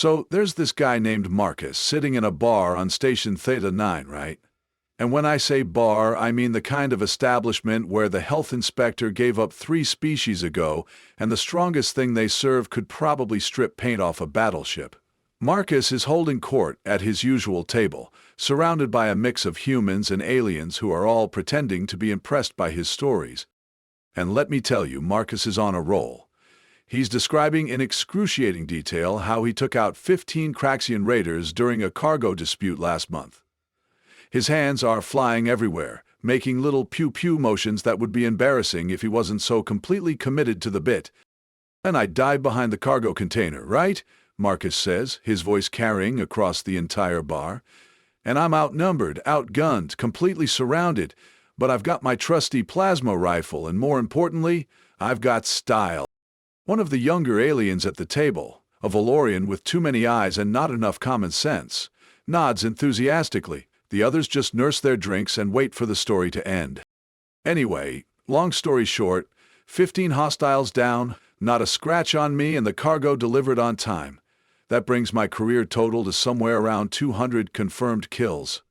So there's this guy named Marcus sitting in a bar on Station Theta 9, right? And when I say bar, I mean the kind of establishment where the health inspector gave up 3 species ago, and the strongest thing they serve could probably strip paint off a battleship. Marcus is holding court at his usual table, surrounded by a mix of humans and aliens who are all pretending to be impressed by his stories. And let me tell you, Marcus is on a roll. He's describing in excruciating detail how he took out 15 Craxian raiders during a cargo dispute last month. His hands are flying everywhere, making little pew-pew motions that would be embarrassing if he wasn't so completely committed to the bit. "And I dive behind the cargo container, right?" Marcus says, his voice carrying across the entire bar. "And I'm outnumbered, outgunned, completely surrounded, but I've got my trusty plasma rifle, and more importantly, I've got style." One of the younger aliens at the table, a Valorian with too many eyes and not enough common sense, nods enthusiastically. The others just nurse their drinks and wait for the story to end. Anyway, long story short, 15 hostiles down, not a scratch on me, and the cargo delivered on time. That brings my career total to somewhere around 200 confirmed kills.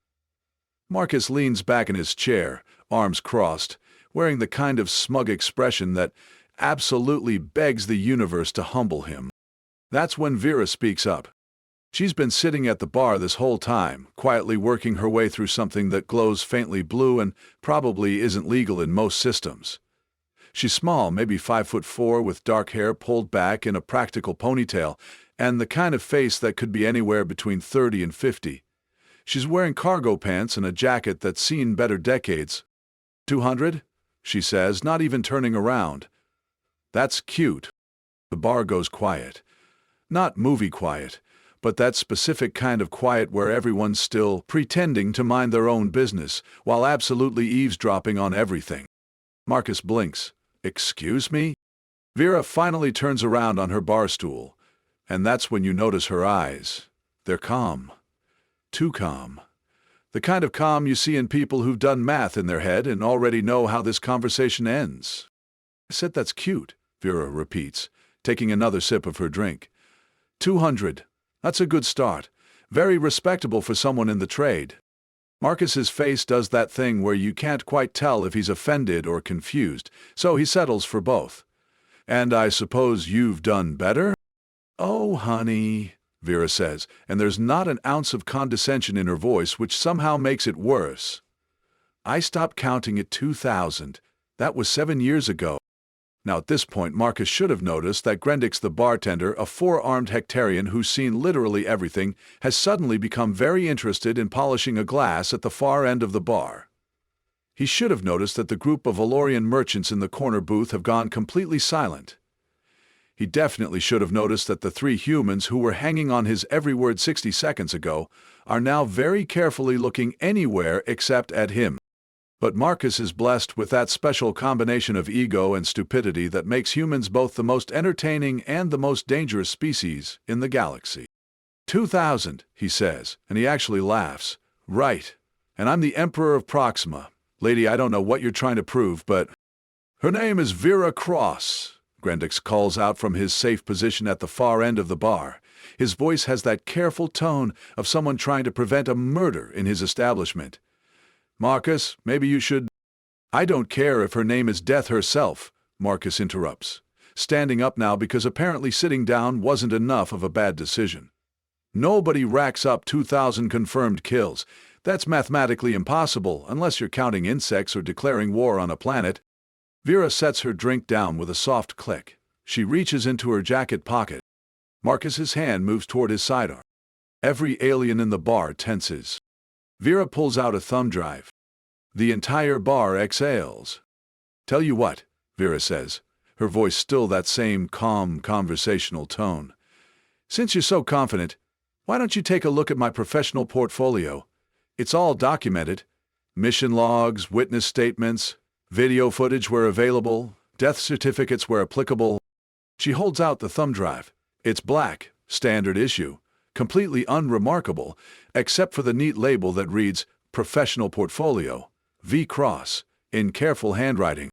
Marcus leans back in his chair, arms crossed, wearing the kind of smug expression that absolutely begs the universe to humble him. That's when Vera speaks up. She's been sitting at the bar this whole time, quietly working her way through something that glows faintly blue and probably isn't legal in most systems. She's small, maybe 5'4", with dark hair pulled back in a practical ponytail, and the kind of face that could be anywhere between 30 and 50. She's wearing cargo pants and a jacket that's seen better decades. 200? She says, not even turning around. That's cute. The bar goes quiet. Not movie quiet, but that specific kind of quiet where everyone's still pretending to mind their own business while absolutely eavesdropping on everything. Marcus blinks. "Excuse me?" Vera finally turns around on her bar stool, and that's when you notice her eyes. They're calm. Too calm. The kind of calm you see in people who've done math in their head and already know how this conversation ends. "I said that's cute," Vera repeats, taking another sip of her drink. 200. That's a good start. Very respectable for someone in the trade. Marcus's face does that thing where you can't quite tell if he's offended or confused, so he settles for both. "And I suppose you've done better?" "Oh, honey," Vera says, and there's not an ounce of condescension in her voice, which somehow makes it worse. "I stopped counting at 2,000. That was 7 years ago." Now at this point, Marcus should have noticed that Grendix the bartender, a 4-armed Hectarian who's seen literally everything, has suddenly become very interested in polishing a glass at the far end of the bar. He should have noticed that the group of Valorian merchants in the corner booth have gone completely silent. He definitely should have noticed that the 3 humans who were hanging on his every word 60 seconds ago are now very carefully looking anywhere except at him. But Marcus is blessed with that special combination of ego and stupidity that makes humans both the most entertaining and the most dangerous species in the galaxy. 2,000, he says, and he actually laughs. "Right. And I'm the Emperor of Proxima. Lady, I don't know what you're trying to prove, but—" "Her name is Vera Cross," Grendix calls out from his safe position at the far end of the bar. His voice has that careful tone of someone trying to prevent a murder in his establishment. "Marcus, maybe you should—" "I don't care if her name is Death herself," Marcus interrupts, standing up now because apparently sitting down wasn't enough of a bad decision. "Nobody racks up 2,000 confirmed kills. That's mathematically impossible unless you're counting insects or declaring war on a planet." Vera sets her drink down with a soft click. She reaches into her jacket pocket. Marcus's hand moves toward his sidearm. Every alien in the bar tenses. Vera pulls out a thumb drive. The entire bar exhales. "Tell you what," Vera says, her voice still that same calm, conversational tone. "Since you're so confident, why don't you take a look at my professional portfolio? It's all documented. Mission logs, witness statements, video footage where available, death certificates where applicable." She holds out the thumb drive. It's black, standard issue, completely unremarkable, except for the neat label that reads Professional Portfolio, V. Cross, in careful handwriting.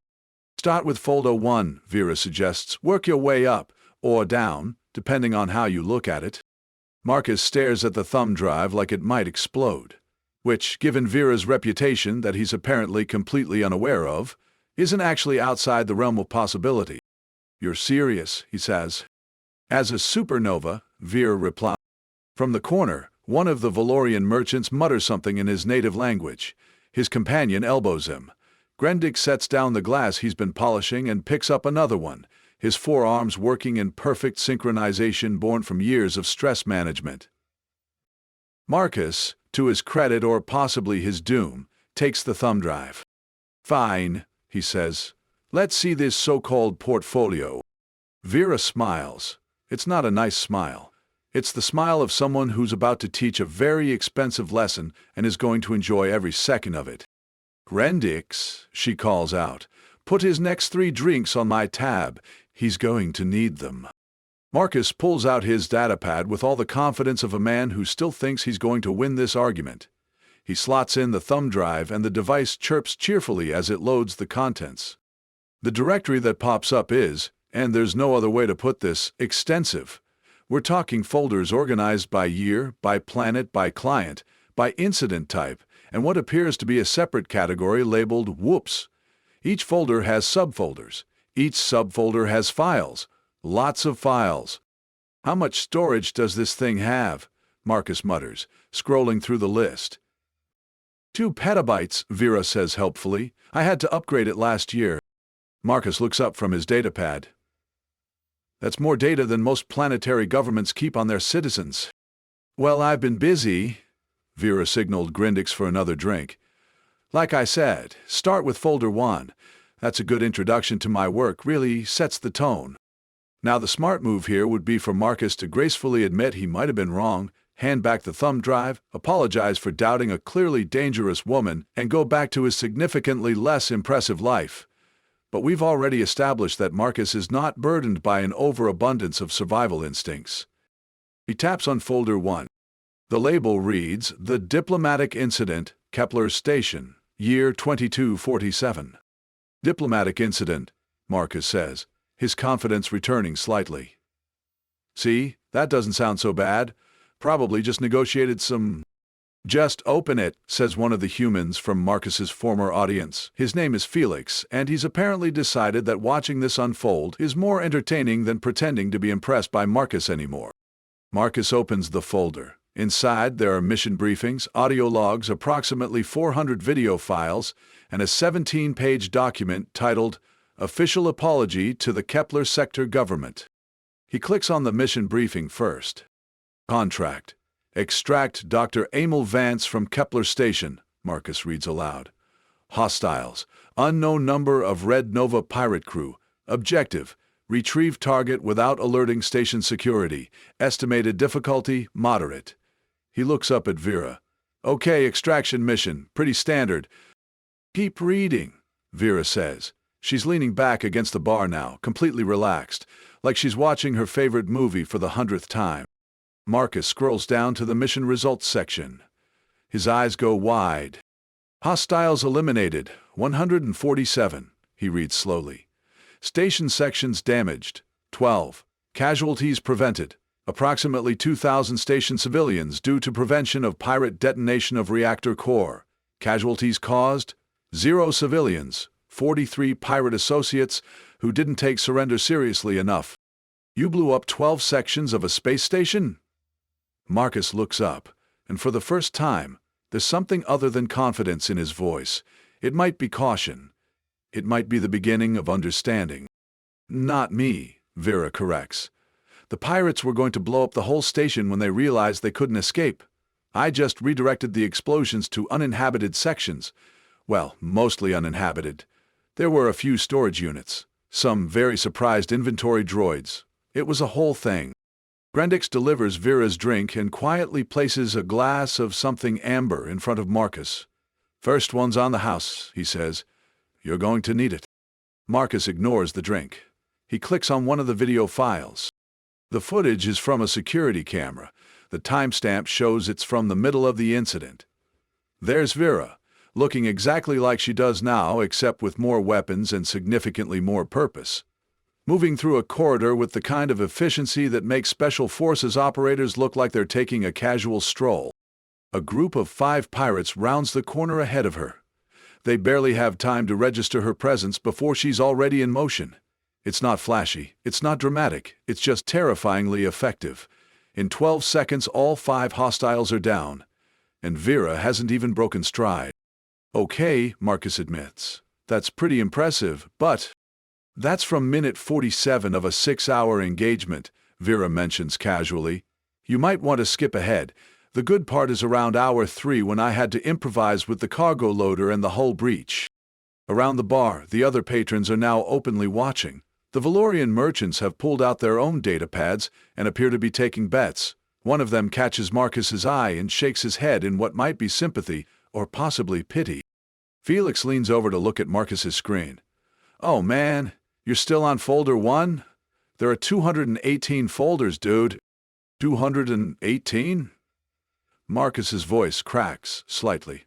"Start with Folder 1, Vera suggests. Work your way up, or down, depending on how you look at it." Marcus stares at the thumb drive like it might explode, which, given Vera's reputation that he's apparently completely unaware of, isn't actually outside the realm of possibility. "You're serious," he says. "As a supernova," Vera replies. From the corner, one of the Valorian merchants mutters something in his native language. His companion elbows him. Grendick sets down the glass he's been polishing and picks up another one, his forearms working in perfect synchronization born from years of stress management. Marcus, to his credit or possibly his doom, takes the thumb drive. "Fine," he says. "Let's see this so-called portfolio." Vera smiles. It's not a nice smile. It's the smile of someone who's about to teach a very expensive lesson and is going to enjoy every second of it. "Grendix," she calls out, "put his next 3 drinks on my tab. He's going to need them." Marcus pulls out his datapad with all the confidence of a man who still thinks he's going to win this argument. He slots in the thumb drive and the device chirps cheerfully as it loads the contents. The directory that pops up is, and there's no other way to put this, extensive. We're talking folders organized by year, by planet, by client, by incident type, and what appears to be a separate category labeled Whoops. Each folder has subfolders. Each subfolder has files. Lots of files. "How much storage does this thing have?" Marcus mutters, scrolling through the list. 2 petabytes, Vera says helpfully. "I had to upgrade it last year." Marcus looks up from his datapad. "That's more data than most planetary governments keep on their citizens." "Well, I've been busy," Vera signaled Grindix for another drink. "Like I said, start with folder 1. That's a good introduction to my work, really sets the tone." Now the smart move here would be for Marcus to gracefully admit he might have been wrong, hand back the thumb drive, apologize for doubting a clearly dangerous woman, and go back to his significantly less impressive life. But we've already established that Marcus is not burdened by an overabundance of survival instincts. He taps on folder 1. The label reads, "The Diplomatic Incident, Kepler Station, Year 2247. "Diplomatic incident," Marcus says, his confidence returning slightly. "See, that doesn't sound so bad. Probably just negotiated some—" "Just open it," says one of the humans from Marcus's former audience. His name is Felix, and he's apparently decided that watching this unfold is more entertaining than pretending to be impressed by Marcus anymore. Marcus opens the folder. Inside, there are mission briefings, audio logs, approximately 400 video files, and a 17-page document titled "Official Apology to the Kepler Sector Government." He clicks on the mission briefing first. "Contract. Extract Dr. Emil Vance from Kepler Station," Marcus reads aloud. "Hostiles. Unknown number of Red Nova pirate crew. Objective. Retrieve target without alerting station security. Estimated difficulty, moderate." He looks up at Vera. "Okay, extraction mission. Pretty standard." "Keep reading," Vera says. She's leaning back against the bar now, completely relaxed, like she's watching her favorite movie for the 100th time. Marcus scrolls down to the mission results section. His eyes go wide. "Hostiles eliminated, 147, he reads slowly. "Station sections damaged, 12. Casualties prevented, approximately 2,000 station civilians due to prevention of pirate detonation of reactor core. Casualties caused, 0 civilians, 43 pirate associates who didn't take surrender seriously enough." "You blew up 12 sections of a space station?" Marcus looks up, and for the first time, there's something other than confidence in his voice. It might be caution. It might be the beginning of understanding. "Not me," Vera corrects. "The pirates were going to blow up the whole station when they realized they couldn't escape. I just redirected the explosions to uninhabited sections. Well, mostly uninhabited. There were a few storage units, some very surprised inventory droids. It was a whole thing." Grendix delivers Vera's drink and quietly places a glass of something amber in front of Marcus. "First one's on the house," he says. "You're going to need it." Marcus ignores the drink. He clicks on one of the video files. The footage is from a security camera. The timestamp shows it's from the middle of the incident. There's Vera, looking exactly like she does now, except with more weapons and significantly more purpose. moving through a corridor with the kind of efficiency that makes special forces operators look like they're taking a casual stroll. A group of 5 pirates rounds the corner ahead of her. They barely have time to register her presence before she's already in motion. It's not flashy, it's not dramatic, it's just terrifyingly effective. In 12 seconds, all 5 hostiles are down, and Vera hasn't even broken stride. Okay, Marcus admits. That's pretty impressive, but that's from minute 47 of a 6-hour engagement, Vera mentions casually. You might want to skip ahead. The good part is around hour 3 when I had to improvise with the cargo loader and the hull breach. Around the bar, the other patrons are now openly watching. The Valorian merchants have pulled out their own datapads and appear to be taking bets. One of them catches Marcus's eye and shakes his head in what might be sympathy or possibly pity. Felix leans over to look at Marcus's screen. Oh man, you're still on folder 1? There are 218 folders, dude. 218? Marcus's voice cracks slightly.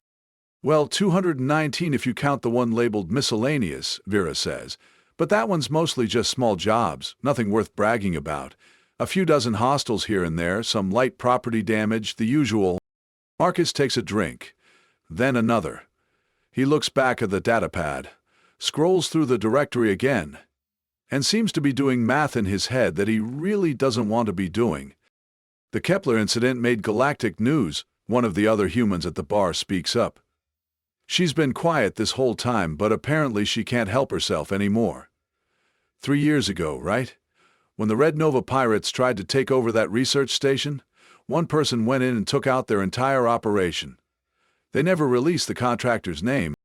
Well, 219 if you count the one labeled miscellaneous, Vera says. But that one's mostly just small jobs, nothing worth bragging about. A few dozen hostiles here and there, some light property damage, the usual. Marcus takes a drink, then another. He looks back at the datapad, scrolls through the directory again, and seems to be doing math in his head that he really doesn't want to be doing. The Kepler incident made galactic news, one of the other humans at the bar speaks up. She's been quiet this whole time, but apparently she can't help herself anymore. 3 years ago, right? When the Red Nova pirates tried to take over that research station, one person went in and took out their entire operation. They never released the contractor's name.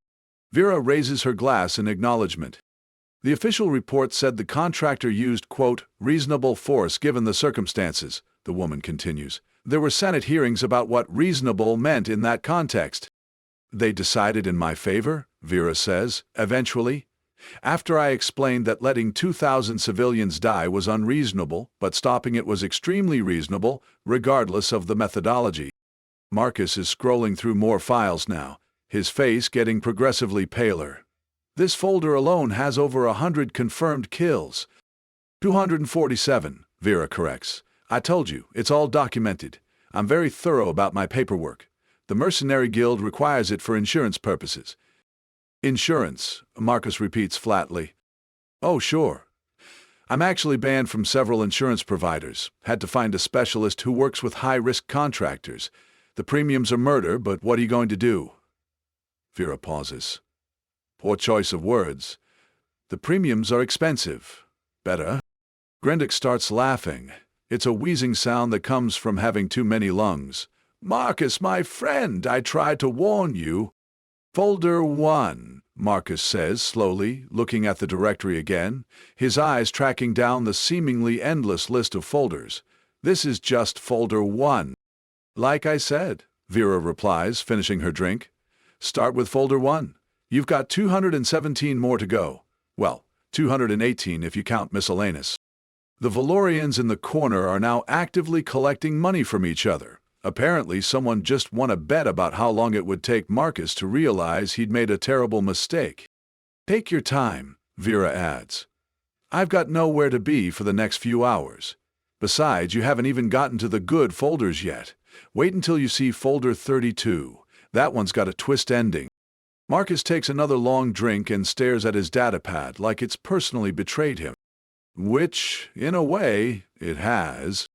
Vera raises her glass in acknowledgement. The official report said the contractor used, quote, reasonable force given the circumstances, the woman continues. There were Senate hearings about what reasonable meant in that context. They decided in my favor, Vera says, eventually. After I explained that letting 2,000 civilians die was unreasonable, but stopping it was extremely reasonable, regardless of the methodology. Marcus is scrolling through more files now, his face getting progressively paler. This folder alone has over 100 confirmed kills. 247, Vera corrects. I told you, it's all documented. I'm very thorough about my paperwork. The Mercenary Guild requires it for insurance purposes. Insurance, Marcus repeats flatly. Oh, sure. I'm actually banned from several insurance providers. Had to find a specialist who works with high-risk contractors. The premiums are murder, but what are you going to do? Vera pauses. Poor choice of words. The premiums are expensive. Better. Grendick starts laughing. It's a wheezing sound that comes from having too many lungs. Marcus, my friend, I tried to warn you. Folder 1, Marcus says slowly, looking at the directory again, his eyes tracking down the seemingly endless list of folders. This is just folder 1. Like I said, Vera replies, finishing her drink. Start with folder 1. You've got 217 more to go. Well, 218 if you count miscellaneous. The Valorians in the corner are now actively collecting money from each other. Apparently, someone just won a bet about how long it would take Marcus to realize he'd made a terrible mistake. Take your time, Vera adds. I've got nowhere to be for the next few hours. Besides, you haven't even gotten to the good folders yet. Wait until you see folder 32. That one's got a twist ending. Marcus takes another long drink and stares at his datapad like it's personally betrayed him. Which, in a way, it has.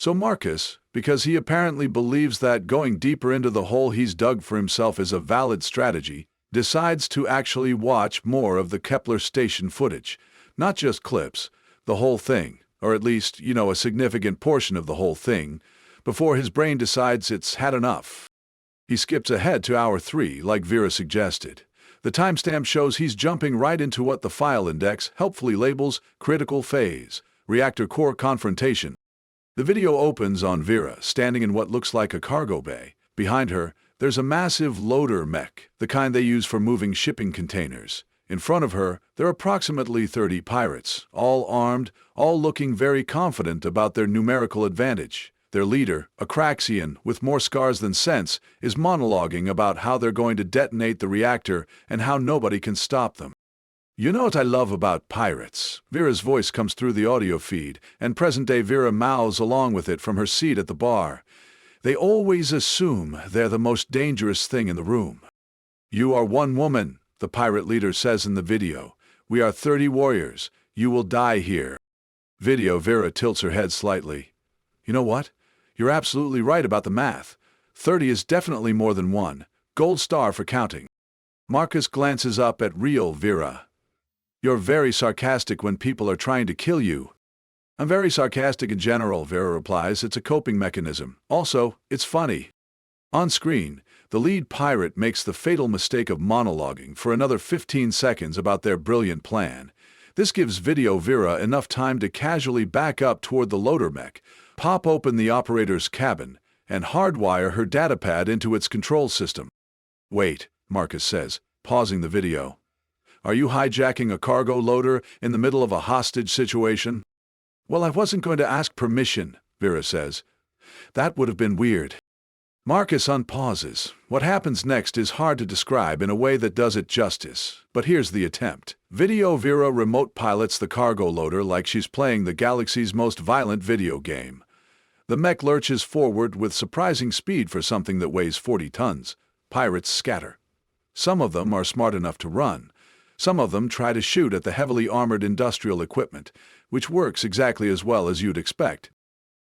So Marcus, because he apparently believes that going deeper into the hole he's dug for himself is a valid strategy, decides to actually watch more of the Kepler station footage. Not just clips, the whole thing, or at least, a significant portion of the whole thing, before his brain decides it's had enough. He skips ahead to hour 3, like Vera suggested. The timestamp shows he's jumping right into what the file index helpfully labels critical phase, reactor core confrontation. The video opens on Vera, standing in what looks like a cargo bay. Behind her, there's a massive loader mech, the kind they use for moving shipping containers. In front of her, there are approximately 30 pirates, all armed, all looking very confident about their numerical advantage. Their leader, a Craxian with more scars than sense, is monologuing about how they're going to detonate the reactor and how nobody can stop them. You know what I love about pirates? Vera's voice comes through the audio feed, and present-day Vera mouths along with it from her seat at the bar. They always assume they're the most dangerous thing in the room. You are one woman, the pirate leader says in the video. We are 30 warriors. You will die here. Video Vera tilts her head slightly. You know what? You're absolutely right about the math. 30 is definitely more than one. Gold star for counting. Marcus glances up at real Vera. You're very sarcastic when people are trying to kill you. I'm very sarcastic in general, Vera replies. It's a coping mechanism. Also, it's funny. On screen, the lead pirate makes the fatal mistake of monologuing for another 15 seconds about their brilliant plan. This gives Video Vera enough time to casually back up toward the loader mech, pop open the operator's cabin, and hardwire her datapad into its control system. Wait, Marcus says, pausing the video. Are you hijacking a cargo loader in the middle of a hostage situation? Well, I wasn't going to ask permission, Vera says. That would have been weird. Marcus unpauses. What happens next is hard to describe in a way that does it justice, but here's the attempt. Video Vera remote pilots the cargo loader like she's playing the galaxy's most violent video game. The mech lurches forward with surprising speed for something that weighs 40 tons. Pirates scatter. Some of them are smart enough to run. Some of them try to shoot at the heavily armored industrial equipment, which works exactly as well as you'd expect.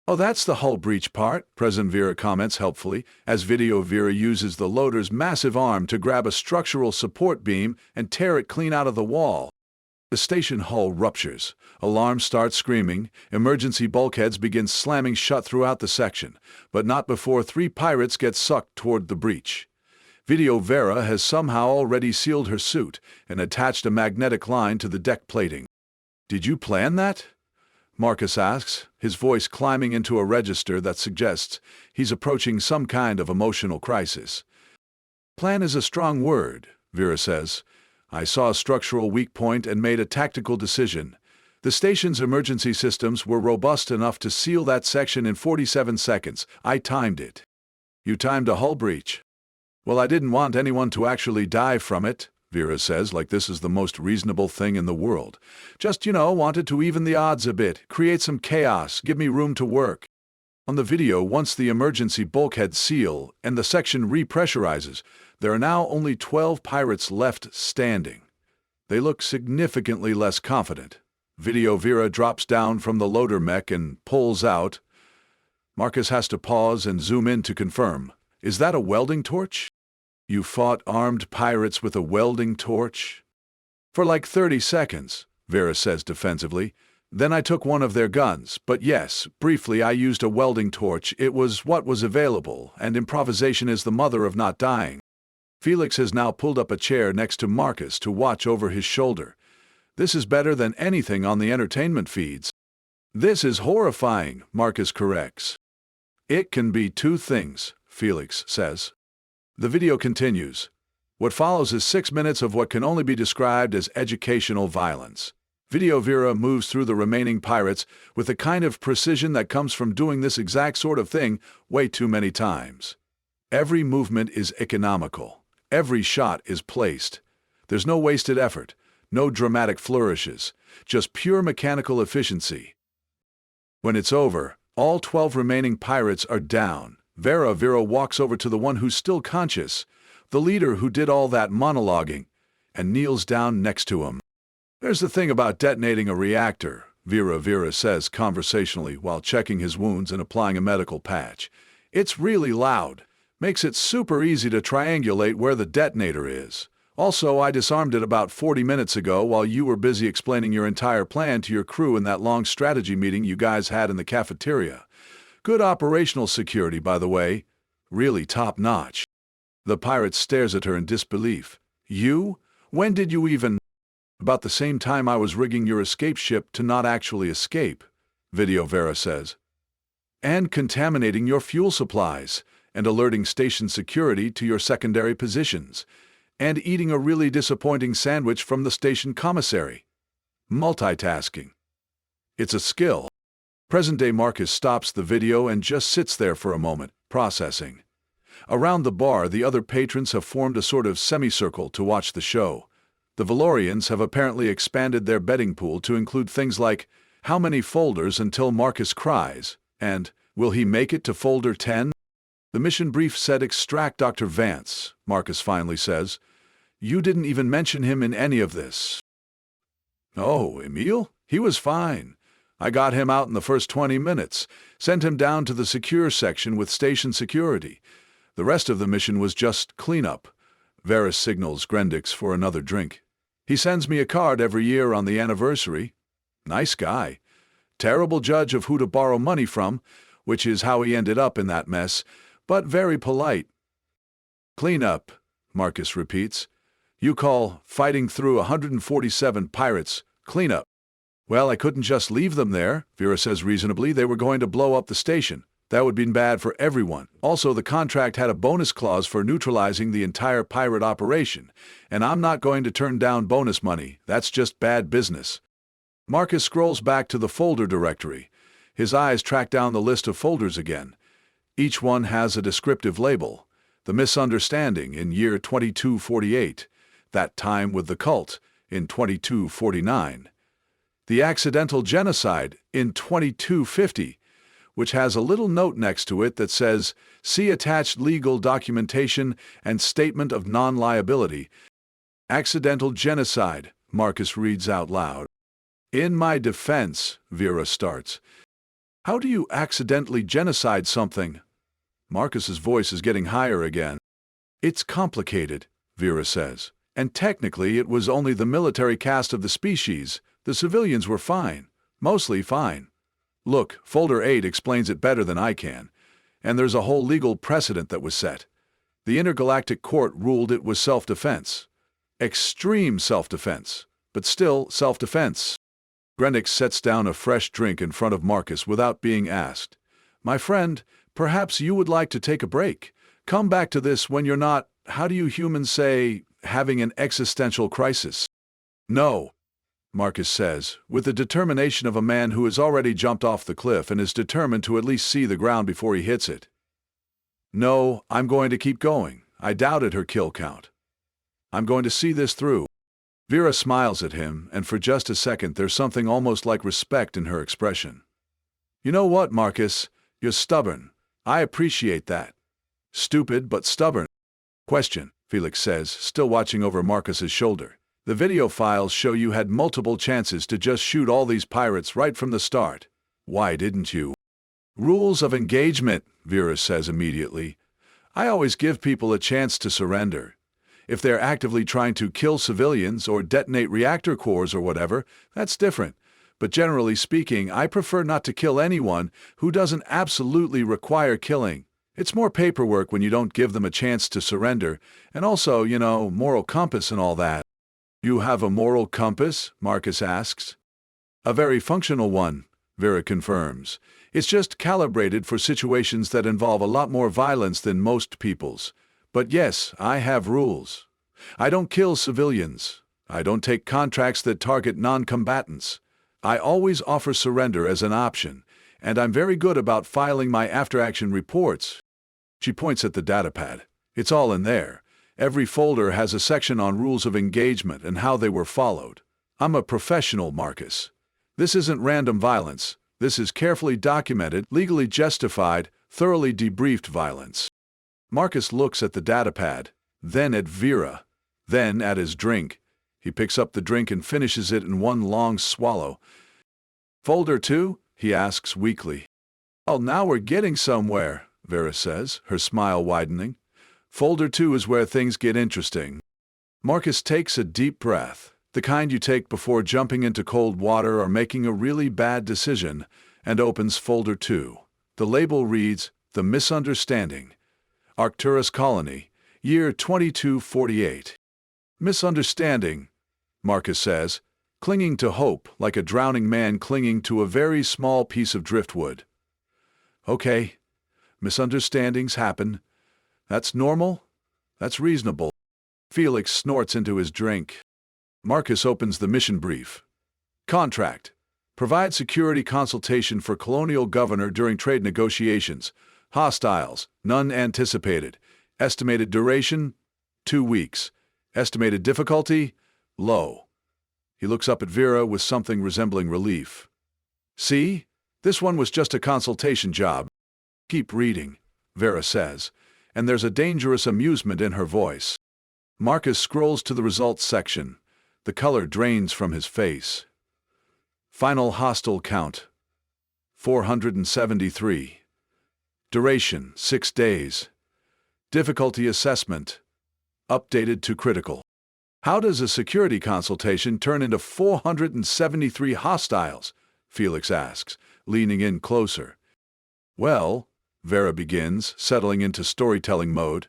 Oh, that's the hull breach part, President Vera comments helpfully, as Video Vera uses the loader's massive arm to grab a structural support beam and tear it clean out of the wall. The station hull ruptures. Alarms start screaming. Emergency bulkheads begin slamming shut throughout the section, but not before 3 pirates get sucked toward the breach. Video Vera has somehow already sealed her suit and attached a magnetic line to the deck plating. Did you plan that? Marcus asks, his voice climbing into a register that suggests he's approaching some kind of emotional crisis. Plan is a strong word, Vera says. I saw a structural weak point and made a tactical decision. The station's emergency systems were robust enough to seal that section in 47 seconds. I timed it. You timed a hull breach? Well, I didn't want anyone to actually die from it, Vera says, like this is the most reasonable thing in the world. Just, wanted to even the odds a bit, create some chaos, give me room to work. On the video, once the emergency bulkheads seal and the section repressurizes, there are now only 12 pirates left standing. They look significantly less confident. Video Vera drops down from the loader mech and pulls out. Marcus has to pause and zoom in to confirm. Is that a welding torch? You fought armed pirates with a welding torch? For like 30 seconds, Vera says defensively. Then I took one of their guns, but yes, briefly I used a welding torch. It was what was available, and improvisation is the mother of not dying. Felix has now pulled up a chair next to Marcus to watch over his shoulder. This is better than anything on the entertainment feeds. This is horrifying, Marcus corrects. It can be 2 things, Felix says. The video continues. What follows is 6 minutes of what can only be described as educational violence. Video Vera moves through the remaining pirates with the kind of precision that comes from doing this exact sort of thing way too many times. Every movement is economical. Every shot is placed. There's no wasted effort, no dramatic flourishes, just pure mechanical efficiency. When it's over, all 12 remaining pirates are down. Vera walks over to the one who's still conscious, the leader who did all that monologuing, and kneels down next to him. There's the thing about detonating a reactor, Vera says conversationally while checking his wounds and applying a medical patch. It's really loud. Makes it super easy to triangulate where the detonator is. Also, I disarmed it about 40 minutes ago while you were busy explaining your entire plan to your crew in that long strategy meeting you guys had in the cafeteria. Good operational security, by the way. Really top-notch. The pirate stares at her in disbelief. You? When did you even? About the same time I was rigging your escape ship to not actually escape, Video Vera says. And contaminating your fuel supplies, and alerting station security to your secondary positions, and eating a really disappointing sandwich from the station commissary. Multitasking. It's a skill. Present-day Marcus stops the video and just sits there for a moment, processing. Around the bar, the other patrons have formed a sort of semicircle to watch the show. The Valorians have apparently expanded their betting pool to include things like how many folders until Marcus cries, and will he make it to folder 10? The mission brief said extract Dr. Vance, Marcus finally says. You didn't even mention him in any of this. Oh, Emil? He was fine. I got him out in the first 20 minutes, sent him down to the secure section with station security. The rest of the mission was just cleanup. Varys signals Grendix for another drink. He sends me a card every year on the anniversary. Nice guy. Terrible judge of who to borrow money from, which is how he ended up in that mess, but very polite. Cleanup, Marcus repeats. You call fighting through 147 pirates cleanup. Well, I couldn't just leave them there, Vera says reasonably. They were going to blow up the station. That would have been bad for everyone. Also, the contract had a bonus clause for neutralizing the entire pirate operation, and I'm not going to turn down bonus money. That's just bad business. Marcus scrolls back to the folder directory. His eyes track down the list of folders again. Each one has a descriptive label. The misunderstanding in year 2248. That time with the cult in 2249. The accidental genocide in 2250, which has a little note next to it that says, see attached legal documentation and statement of non-liability. Accidental genocide, Marcus reads out loud. In my defense, Vera starts. How do you accidentally genocide something? Marcus's voice is getting higher again. It's complicated, Vera says. And technically it was only the military caste of the species. The civilians were fine. Mostly fine. Look, Folder 8 explains it better than I can. And there's a whole legal precedent that was set. The Intergalactic Court ruled it was self-defense. Extreme self-defense. But still self-defense. Grendix sets down a fresh drink in front of Marcus without being asked. My friend, perhaps you would like to take a break. Come back to this when you're not, how do you humans say, having an existential crisis? No, Marcus says, with the determination of a man who has already jumped off the cliff and is determined to at least see the ground before he hits it. No, I'm going to keep going. I doubted her kill count. I'm going to see this through. Vera smiles at him, and for just a second there's something almost like respect in her expression. You know what, Marcus? You're stubborn. I appreciate that. Stupid but stubborn. Question, Felix says, still watching over Marcus's shoulder. The video files show you had multiple chances to just shoot all these pirates right from the start. Why didn't you? Rules of engagement, Vera says immediately. I always give people a chance to surrender. If they're actively trying to kill civilians or detonate reactor cores or whatever, that's different. But generally speaking, I prefer not to kill anyone who doesn't absolutely require killing. It's more paperwork when you don't give them a chance to surrender, and also, moral compass and all that. You have a moral compass? Marcus asks. A very functional one, Vera confirms. It's just calibrated for situations that involve a lot more violence than most people's. But yes, I have rules. I don't kill civilians. I don't take contracts that target non-combatants. I always offer surrender as an option, and I'm very good about filing my after-action reports. She points at the datapad. It's all in there. Every folder has a section on rules of engagement and how they were followed. I'm a professional, Marcus. This isn't random violence. This is carefully documented, legally justified, thoroughly debriefed violence. Marcus looks at the datapad, then at Vera, then at his drink. He picks up the drink and finishes it in one long swallow. Folder 2? He asks weakly. Oh, now we're getting somewhere, Vera says, her smile widening. Folder 2 is where things get interesting. Marcus takes a deep breath, the kind you take before jumping into cold water or making a really bad decision, and opens Folder 2. The label reads, The Misunderstanding. Arcturus Colony, year 2248. Misunderstanding, Marcus says, clinging to hope like a drowning man clinging to a very small piece of driftwood. Okay, misunderstandings happen. That's normal? That's reasonable. Felix snorts into his drink. Marcus opens the mission brief. Contract. Provide security consultation for colonial governor during trade negotiations. Hostiles. None anticipated. Estimated duration? 2 weeks. Estimated difficulty? Low. He looks up at Vera with something resembling relief. See? This one was just a consultation job. Keep reading, Vera says, and there's a dangerous amusement in her voice. Marcus scrolls to the results section. The color drains from his face. Final hostile count: 473. Duration: 6 days. Difficulty assessment: updated to critical. How does a security consultation turn into 473 hostiles? Felix asks, leaning in closer. Well, Vera begins, settling into storytelling mode.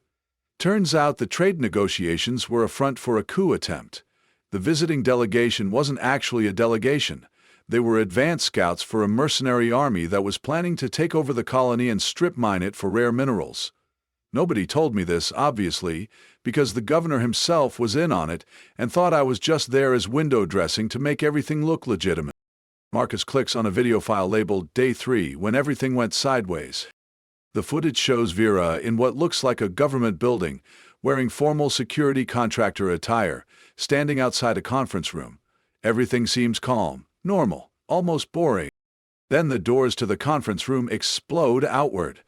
Turns out the trade negotiations were a front for a coup attempt. The visiting delegation wasn't actually a delegation. They were advance scouts for a mercenary army that was planning to take over the colony and strip mine it for rare minerals. Nobody told me this, obviously, because the governor himself was in on it and thought I was just there as window dressing to make everything look legitimate. Marcus clicks on a video file labeled Day 3 when everything went sideways. The footage shows Vera in what looks like a government building, wearing formal security contractor attire, standing outside a conference room. Everything seems calm, normal, almost boring. Then the doors to the conference room explode outward.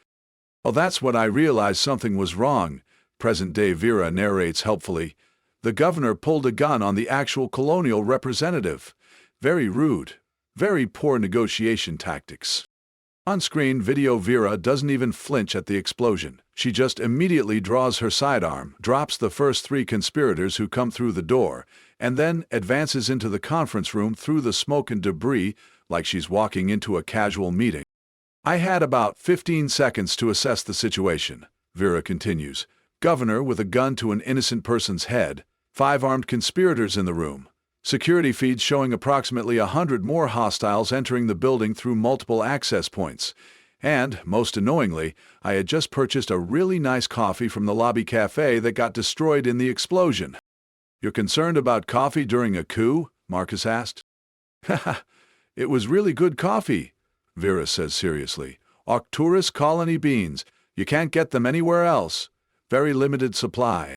Well, that's when I realized something was wrong, present-day Vera narrates helpfully. The governor pulled a gun on the actual colonial representative. Very rude. Very poor negotiation tactics. On-screen video, Vera doesn't even flinch at the explosion. She just immediately draws her sidearm, drops the first 3 conspirators who come through the door, and then advances into the conference room through the smoke and debris like she's walking into a casual meeting. I had about 15 seconds to assess the situation, Vera continues. Governor with a gun to an innocent person's head, 5 armed conspirators in the room. Security feeds showing approximately 100 more hostiles entering the building through multiple access points. And, most annoyingly, I had just purchased a really nice coffee from the lobby cafe that got destroyed in the explosion. You're concerned about coffee during a coup? Marcus asked. Haha, it was really good coffee, Vera says seriously. Arcturus colony beans. You can't get them anywhere else. Very limited supply.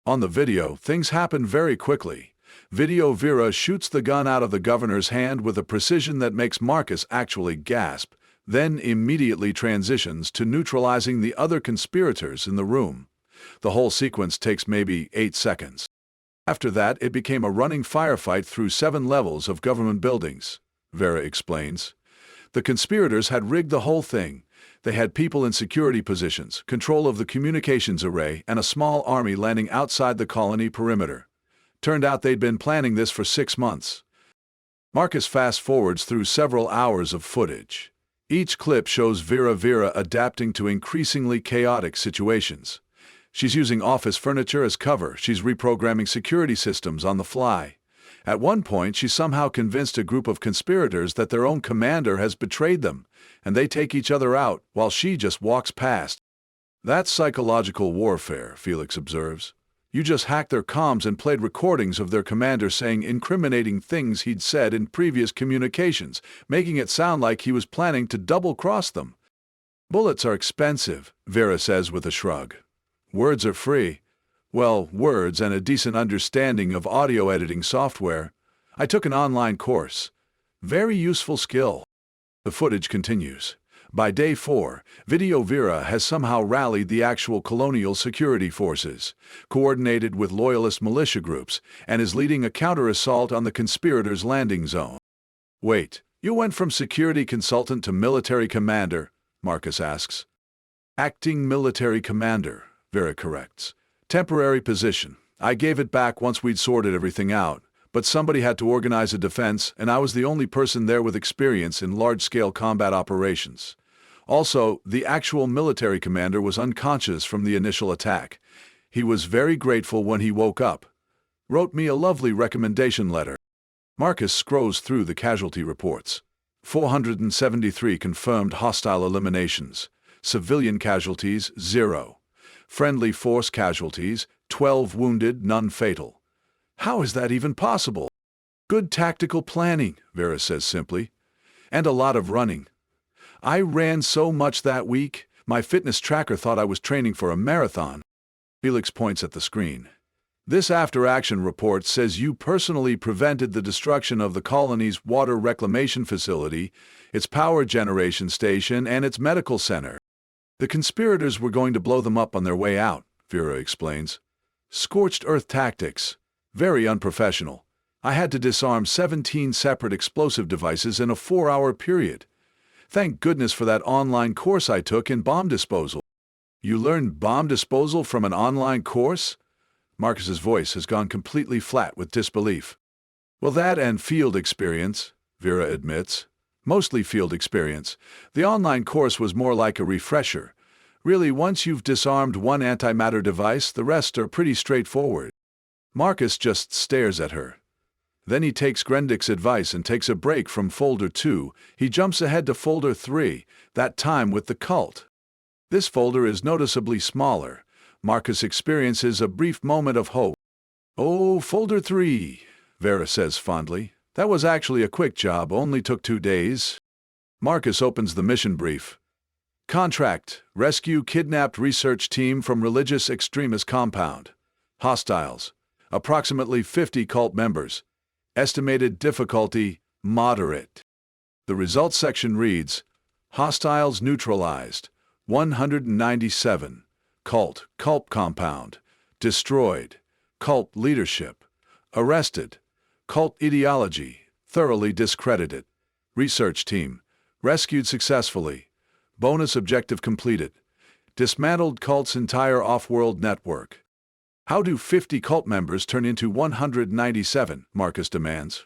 On the video, things happen very quickly. Video Vera shoots the gun out of the governor's hand with a precision that makes Marcus actually gasp, then immediately transitions to neutralizing the other conspirators in the room. The whole sequence takes maybe 8 seconds. After that, it became a running firefight through 7 levels of government buildings, Vera explains. The conspirators had rigged the whole thing. They had people in security positions, control of the communications array, and a small army landing outside the colony perimeter. Turned out they'd been planning this for 6 months. Marcus fast-forwards through several hours of footage. Each clip shows Vera adapting to increasingly chaotic situations. She's using office furniture as cover. She's reprogramming security systems on the fly. At one point, she somehow convinced a group of conspirators that their own commander has betrayed them, and they take each other out while she just walks past. That's psychological warfare, Felix observes. You just hacked their comms and played recordings of their commander saying incriminating things he'd said in previous communications, making it sound like he was planning to double-cross them. Bullets are expensive, Vera says with a shrug. Words are free. Well, words and a decent understanding of audio editing software. I took an online course. Very useful skill. The footage continues. By day 4, Video Vera has somehow rallied the actual colonial security forces, coordinated with loyalist militia groups, and is leading a counter-assault on the conspirators' landing zone. Wait, you went from security consultant to military commander? Marcus asks. Acting military commander, Vera corrects. Temporary position. I gave it back once we'd sorted everything out, but somebody had to organize a defense, and I was the only person there with experience in large-scale combat operations. Also, the actual military commander was unconscious from the initial attack. He was very grateful when he woke up. Wrote me a lovely recommendation letter. Marcus scrolls through the casualty reports. 473 confirmed hostile eliminations. Civilian casualties, 0. Friendly force casualties, 12 wounded, none fatal. How is that even possible? Good tactical planning, Vera says simply. And a lot of running. I ran so much that week, my fitness tracker thought I was training for a marathon. Felix points at the screen. This after-action report says you personally prevented the destruction of the colony's water reclamation facility, its power generation station, and its medical center. The conspirators were going to blow them up on their way out, Vera explains. Scorched earth tactics. Very unprofessional. I had to disarm 17 separate explosive devices in a 4-hour period. Thank goodness for that online course I took in bomb disposal. You learned bomb disposal from an online course? Marcus's voice has gone completely flat with disbelief. Well, that and field experience, Vera admits. Mostly field experience. The online course was more like a refresher. Really, once you've disarmed one antimatter device, the rest are pretty straightforward. Marcus just stares at her. Then he takes Grendick's advice and takes a break from Folder 2. He jumps ahead to Folder 3, that time with the cult. This folder is noticeably smaller. Marcus experiences a brief moment of hope. "Oh, Folder 3, Vera says fondly. "That was actually a quick job, only took 2 days. Marcus opens the mission brief. Contract: rescue kidnapped research team from religious extremist compound. Hostiles: approximately 50 cult members. Estimated difficulty: moderate. The results section reads, hostiles neutralized, 197. Cult compound, destroyed. Cult leadership, arrested. Cult ideology, thoroughly discredited. Research team, rescued successfully. Bonus objective completed. Dismantled cult's entire off-world network. How do 50 cult members turn into 197, Marcus demands.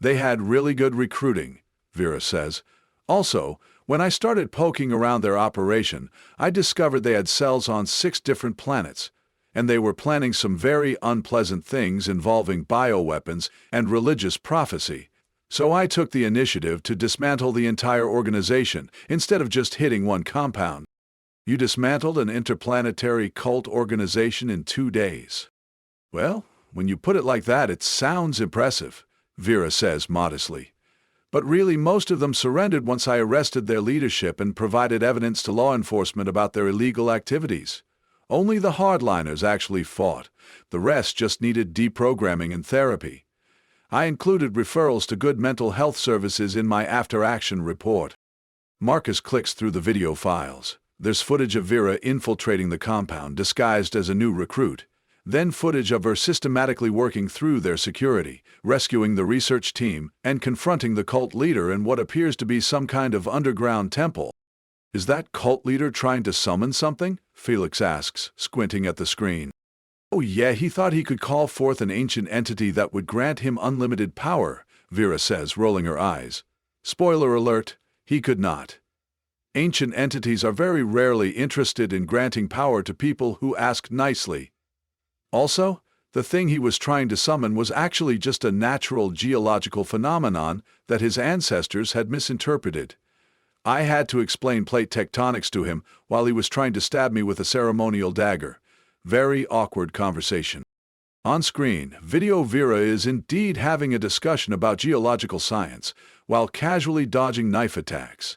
They had really good recruiting, Vera says. Also, when I started poking around their operation, I discovered they had cells on 6 different planets, and they were planning some very unpleasant things involving bioweapons and religious prophecy. So I took the initiative to dismantle the entire organization instead of just hitting one compound. You dismantled an interplanetary cult organization in 2 days. Well, when you put it like that, it sounds impressive, Vera says modestly. But really, most of them surrendered once I arrested their leadership and provided evidence to law enforcement about their illegal activities. Only the hardliners actually fought. The rest just needed deprogramming and therapy. I included referrals to good mental health services in my after-action report. Marcus clicks through the video files. There's footage of Vera infiltrating the compound disguised as a new recruit. Then footage of her systematically working through their security, rescuing the research team, and confronting the cult leader in what appears to be some kind of underground temple. Is that cult leader trying to summon something? Felix asks, squinting at the screen. Oh yeah, he thought he could call forth an ancient entity that would grant him unlimited power, Vera says, rolling her eyes. Spoiler alert, he could not. Ancient entities are very rarely interested in granting power to people who ask nicely. Also, the thing he was trying to summon was actually just a natural geological phenomenon that his ancestors had misinterpreted. I had to explain plate tectonics to him while he was trying to stab me with a ceremonial dagger. Very awkward conversation. On screen, Video Vera is indeed having a discussion about geological science, while casually dodging knife attacks.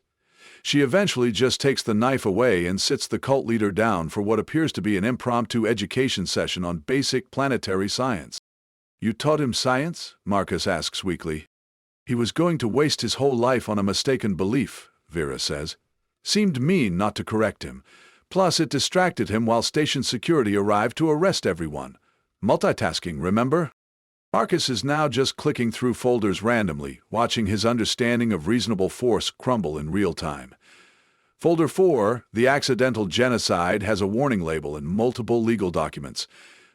She eventually just takes the knife away and sits the cult leader down for what appears to be an impromptu education session on basic planetary science. You taught him science? Marcus asks weakly. He was going to waste his whole life on a mistaken belief, Vera says. Seemed mean not to correct him. Plus, it distracted him while station security arrived to arrest everyone. Multitasking, remember? Marcus is now just clicking through folders randomly, watching his understanding of reasonable force crumble in real time. Folder 4, The Accidental Genocide, has a warning label and multiple legal documents.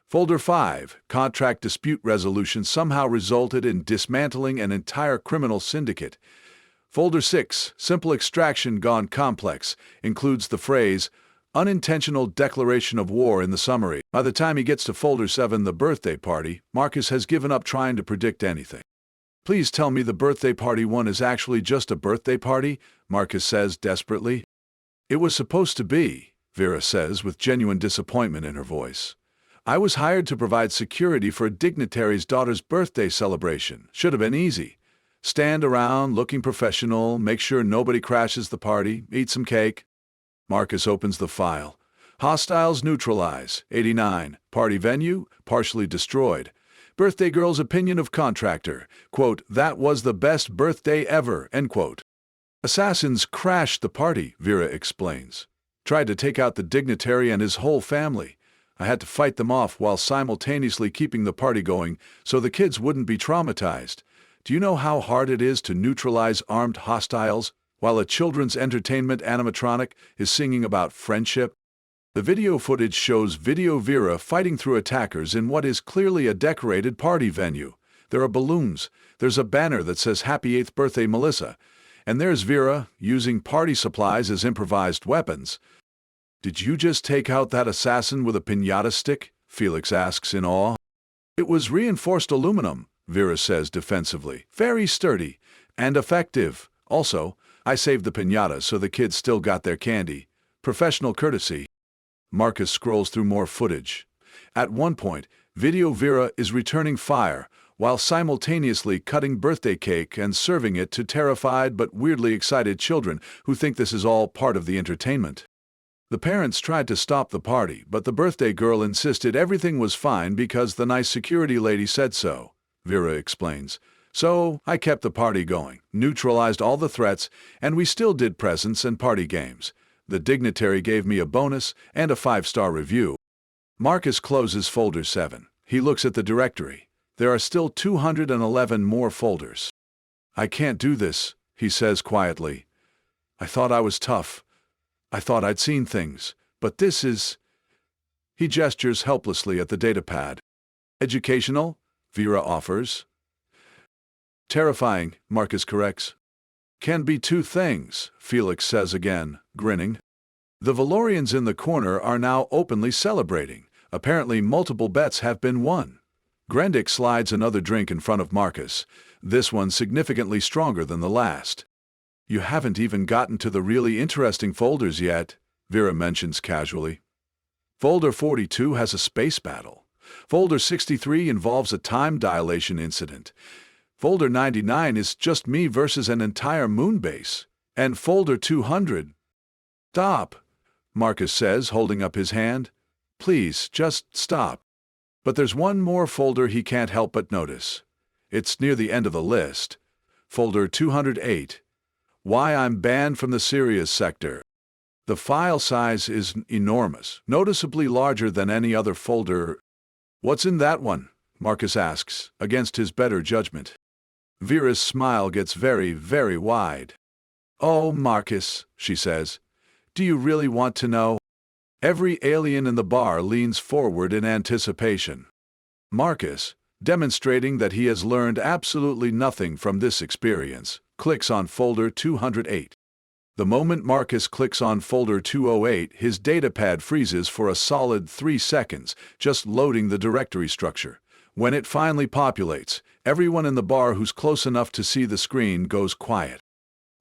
Folder 5, Contract Dispute Resolution, somehow resulted in dismantling an entire criminal syndicate. Folder 6, Simple Extraction Gone Complex, includes the phrase, Unintentional declaration of war in the summary. By the time he gets to Folder 7, The Birthday Party, Marcus has given up trying to predict anything. Please tell me the birthday party one is actually just a birthday party, Marcus says desperately. It was supposed to be, Vera says with genuine disappointment in her voice. I was hired to provide security for a dignitary's daughter's birthday celebration. Should have been easy. Stand around, looking professional, make sure nobody crashes the party, eat some cake. Marcus opens the file. Hostiles neutralize. 89. Party venue, partially destroyed. Birthday girl's opinion of contractor. Quote, that was the best birthday ever, end quote. Assassins crashed the party, Vera explains. Tried to take out the dignitary and his whole family. I had to fight them off while simultaneously keeping the party going so the kids wouldn't be traumatized. Do you know how hard it is to neutralize armed hostiles while a children's entertainment animatronic is singing about friendship? The video footage shows Video Vera fighting through attackers in what is clearly a decorated party venue. There are balloons, there's a banner that says Happy 8th Birthday Melissa, and there's Vera using party supplies as improvised weapons. Did you just take out that assassin with a piñata stick? Felix asks in awe. It was reinforced aluminum, Vera says defensively. Very sturdy and effective. Also, I saved the piñata so the kids still got their candy. Professional courtesy. Marcus scrolls through more footage. At one point, Video Vera is returning fire while simultaneously cutting birthday cake and serving it to terrified but weirdly excited children who think this is all part of the entertainment. The parents tried to stop the party, but the birthday girl insisted everything was fine because the nice security lady said so, Vera explains. So, I kept the party going, neutralized all the threats, and we still did presents and party games. The dignitary gave me a bonus and a 5-star review. Marcus closes folder 7. He looks at the directory. There are still 211 more folders. I can't do this, he says quietly. I thought I was tough. I thought I'd seen things, but this is... He gestures helplessly at the datapad. Educational? Vera offers. Terrifying, Marcus corrects. Can be two things, Felix says again, grinning. The Valorians in the corner are now openly celebrating. Apparently multiple bets have been won. Grendick slides another drink in front of Marcus, this one significantly stronger than the last. You haven't even gotten to the really interesting folders yet, Vera mentions casually. Folder 42 has a space battle. Folder 63 involves a time dilation incident. Folder 99 is just me versus an entire moon base. And folder 200... Stop, Marcus says, holding up his hand. Please, just stop. But there's one more folder he can't help but notice. It's near the end of the list. Folder 208. Why I'm banned from the Sirius sector. The file size is enormous, noticeably larger than any other folder. What's in that one? Marcus asks, against his better judgment. Vera's smile gets very, very wide. Oh, Marcus, she says, do you really want to know? Every alien in the bar leans forward in anticipation. Marcus, demonstrating that he has learned absolutely nothing from this experience, clicks on folder 208. The moment Marcus clicks on folder 208, his datapad freezes for a solid 3 seconds, just loading the directory structure. When it finally populates, everyone in the bar who's close enough to see the screen goes quiet.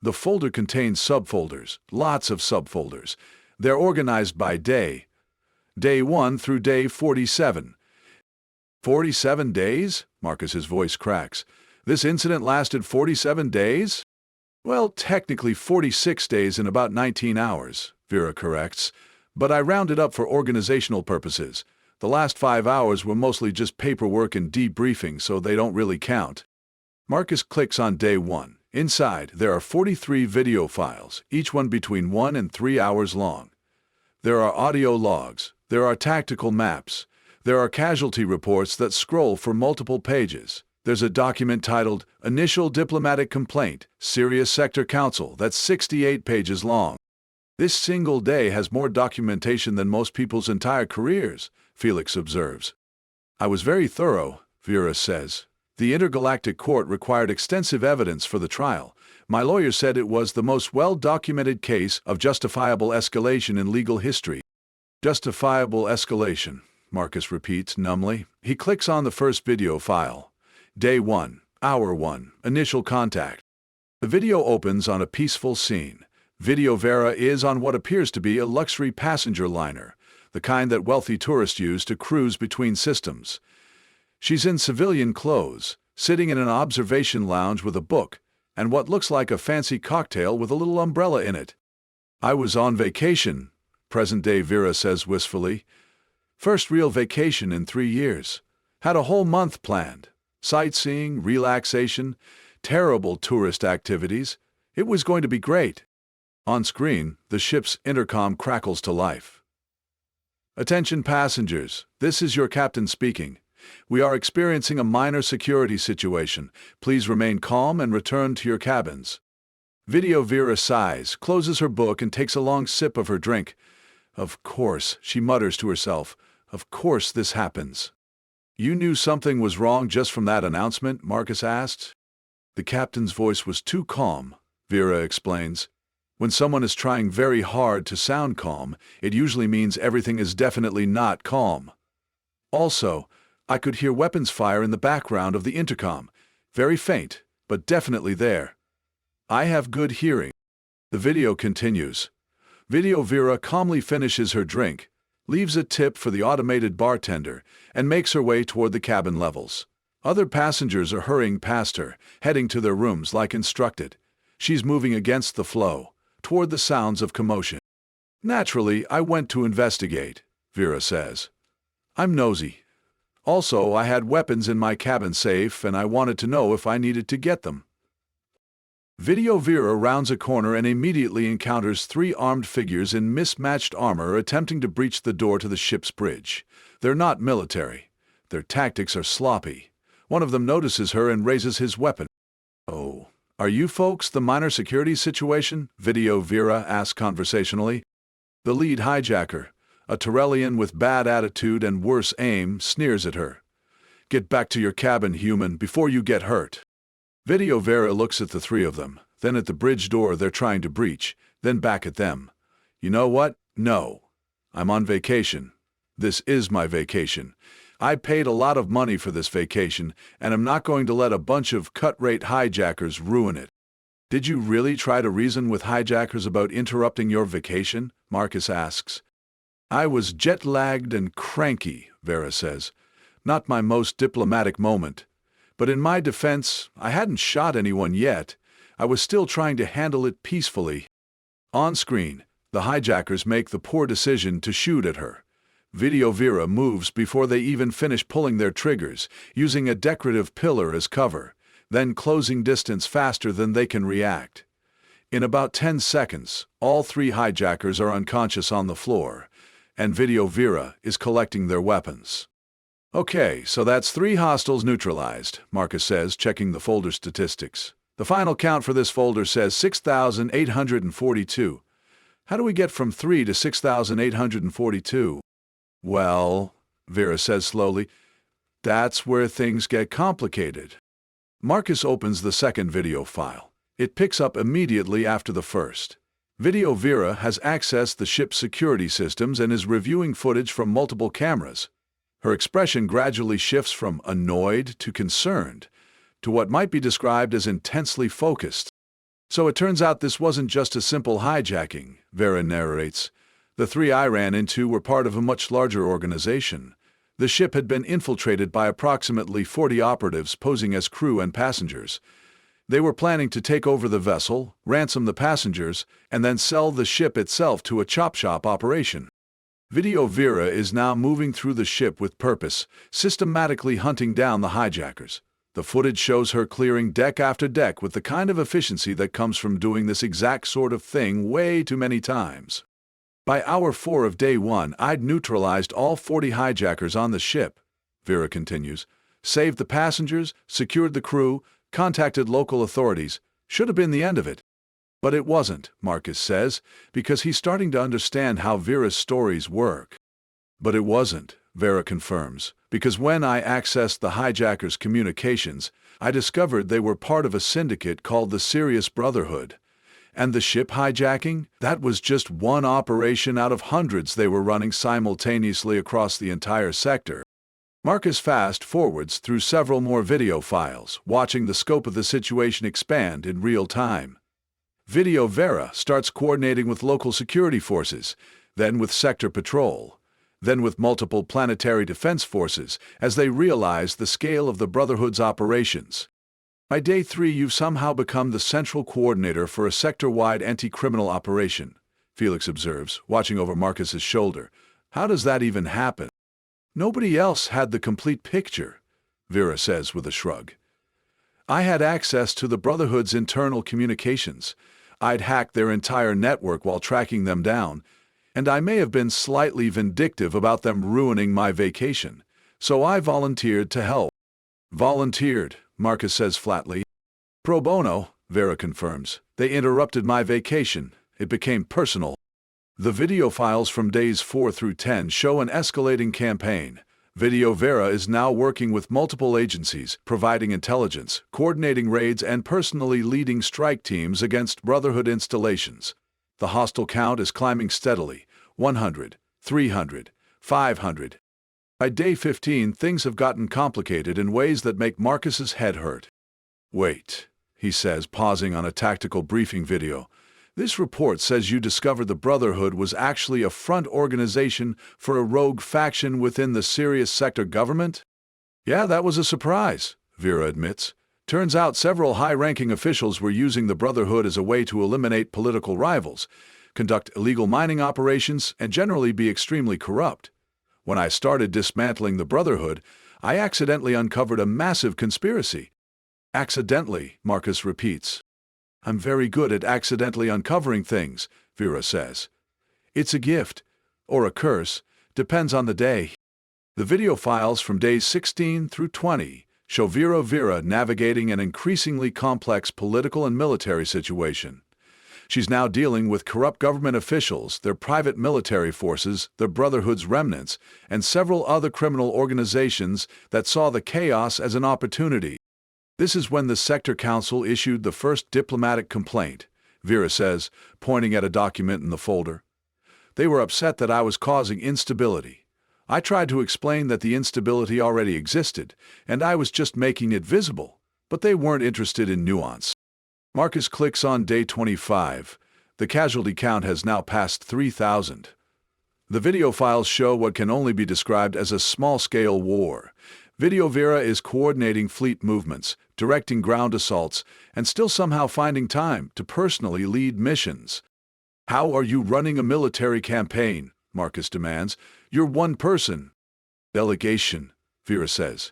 The folder contains subfolders, lots of subfolders. They're organized by day. Day 1 through day 47. 47 days? Marcus's voice cracks. This incident lasted 47 days? Well, technically 46 days and about 19 hours, Vera corrects. But I rounded up for organizational purposes. The last 5 hours were mostly just paperwork and debriefing, so they don't really count. Marcus clicks on day 1. Inside, there are 43 video files, each one between 1 and 3 hours long. There are audio logs. There are tactical maps. There are casualty reports that scroll for multiple pages. There's a document titled Initial Diplomatic Complaint, Sirius Sector Council, that's 68 pages long. This single day has more documentation than most people's entire careers, Felix observes. I was very thorough, Vera says. The Intergalactic Court required extensive evidence for the trial. My lawyer said it was the most well-documented case of justifiable escalation in legal history. Justifiable escalation, Marcus repeats numbly. He clicks on the first video file. Day 1, Hour 1, Initial Contact. The video opens on a peaceful scene. Video Vera is on what appears to be a luxury passenger liner, the kind that wealthy tourists use to cruise between systems. She's in civilian clothes, sitting in an observation lounge with a book and what looks like a fancy cocktail with a little umbrella in it. I was on vacation, present-day Vera says wistfully. First real vacation in 3 years. Had a whole month planned. Sightseeing, relaxation, terrible tourist activities. It was going to be great. On screen, the ship's intercom crackles to life. Attention passengers, this is your captain speaking. We are experiencing a minor security situation. Please remain calm and return to your cabins. Video Vera sighs, closes her book and takes a long sip of her drink. Of course, she mutters to herself. Of course this happens. You knew something was wrong just from that announcement? Marcus asked. The captain's voice was too calm, Vera explains. When someone is trying very hard to sound calm, it usually means everything is definitely not calm. Also, I could hear weapons fire in the background of the intercom. Very faint, but definitely there. I have good hearing. The video continues. Video Vera calmly finishes her drink, leaves a tip for the automated bartender, and makes her way toward the cabin levels. Other passengers are hurrying past her, heading to their rooms like instructed. She's moving against the flow, toward the sounds of commotion. Naturally, I went to investigate, Vera says. I'm nosy. Also, I had weapons in my cabin safe and I wanted to know if I needed to get them. Video Vera rounds a corner and immediately encounters 3 armed figures in mismatched armor attempting to breach the door to the ship's bridge. They're not military. Their tactics are sloppy. One of them notices her and raises his weapon. Oh, are you folks the minor security situation? Video Vera asks conversationally. The lead hijacker, a Tyrellian with bad attitude and worse aim, sneers at her. Get back to your cabin, human, before you get hurt. Video Vera looks at the 3 of them, then at the bridge door they're trying to breach, then back at them. You know what? No. I'm on vacation. This is my vacation. I paid a lot of money for this vacation, and I'm not going to let a bunch of cut-rate hijackers ruin it. Did you really try to reason with hijackers about interrupting your vacation? Marcus asks. I was jet-lagged and cranky, Vera says. Not my most diplomatic moment. But in my defense, I hadn't shot anyone yet. I was still trying to handle it peacefully. On screen, the hijackers make the poor decision to shoot at her. Video Vera moves before they even finish pulling their triggers, using a decorative pillar as cover, then closing distance faster than they can react. In about 10 seconds, all 3 hijackers are unconscious on the floor, and Video Vera is collecting their weapons. Okay, so that's 3 hostiles neutralized, Marcus says, checking the folder statistics. The final count for this folder says 6,842. How do we get from 3 to 6,842? Well, Vera says slowly, that's where things get complicated. Marcus opens the second video file. It picks up immediately after the first. Video Vera has accessed the ship's security systems and is reviewing footage from multiple cameras. Her expression gradually shifts from annoyed to concerned, to what might be described as intensely focused. So it turns out this wasn't just a simple hijacking, Vera narrates. The 3 I ran into were part of a much larger organization. The ship had been infiltrated by approximately 40 operatives posing as crew and passengers. They were planning to take over the vessel, ransom the passengers, and then sell the ship itself to a chop shop operation. Video Vera is now moving through the ship with purpose, systematically hunting down the hijackers. The footage shows her clearing deck after deck with the kind of efficiency that comes from doing this exact sort of thing way too many times. By hour 4 of day 1, I'd neutralized all 40 hijackers on the ship, Vera continues, saved the passengers, secured the crew, contacted local authorities. Should have been the end of it. But it wasn't, Marcus says, because he's starting to understand how Vera's stories work. But it wasn't, Vera confirms, because when I accessed the hijackers' communications, I discovered they were part of a syndicate called the Sirius Brotherhood. And the ship hijacking? That was just one operation out of hundreds they were running simultaneously across the entire sector. Marcus fast-forwards through several more video files, watching the scope of the situation expand in real time. Video Vera starts coordinating with local security forces, then with sector patrol, then with multiple planetary defense forces as they realize the scale of the Brotherhood's operations. By day 3, you've somehow become the central coordinator for a sector-wide anti-criminal operation. Felix observes, watching over Marcus's shoulder. How does that even happen? Nobody else had the complete picture, Vera says with a shrug. I had access to the Brotherhood's internal communications. I'd hacked their entire network while tracking them down, and I may have been slightly vindictive about them ruining my vacation, so I volunteered to help. Volunteered, Marcus says flatly. Pro bono, Vera confirms. They interrupted my vacation. It became personal. The video files from days 4 through 10 show an escalating campaign. Video Vera is now working with multiple agencies, providing intelligence, coordinating raids, and personally leading strike teams against Brotherhood installations. The hostile count is climbing steadily. 100, 300, 500. By day 15, things have gotten complicated in ways that make Marcus's head hurt. Wait, he says, pausing on a tactical briefing video. This report says you discovered the Brotherhood was actually a front organization for a rogue faction within the Sirius sector government? Yeah, that was a surprise, Vera admits. Turns out several high-ranking officials were using the Brotherhood as a way to eliminate political rivals, conduct illegal mining operations, and generally be extremely corrupt. When I started dismantling the Brotherhood, I accidentally uncovered a massive conspiracy. Accidentally, Marcus repeats. I'm very good at accidentally uncovering things, Vera says. It's a gift, or a curse, depends on the day. The video files from days 16 through 20 show Vera navigating an increasingly complex political and military situation. She's now dealing with corrupt government officials, their private military forces, the Brotherhood's remnants, and several other criminal organizations that saw the chaos as an opportunity. This is when the Sector Council issued the first diplomatic complaint, Vera says, pointing at a document in the folder. They were upset that I was causing instability. I tried to explain that the instability already existed, and I was just making it visible, but they weren't interested in nuance. Marcus clicks on day 25. The casualty count has now passed 3,000. The video files show what can only be described as a small-scale war. Video Vera is coordinating fleet movements, directing ground assaults, and still somehow finding time to personally lead missions. How are you running a military campaign? Marcus demands. You're one person. Delegation, Vera says.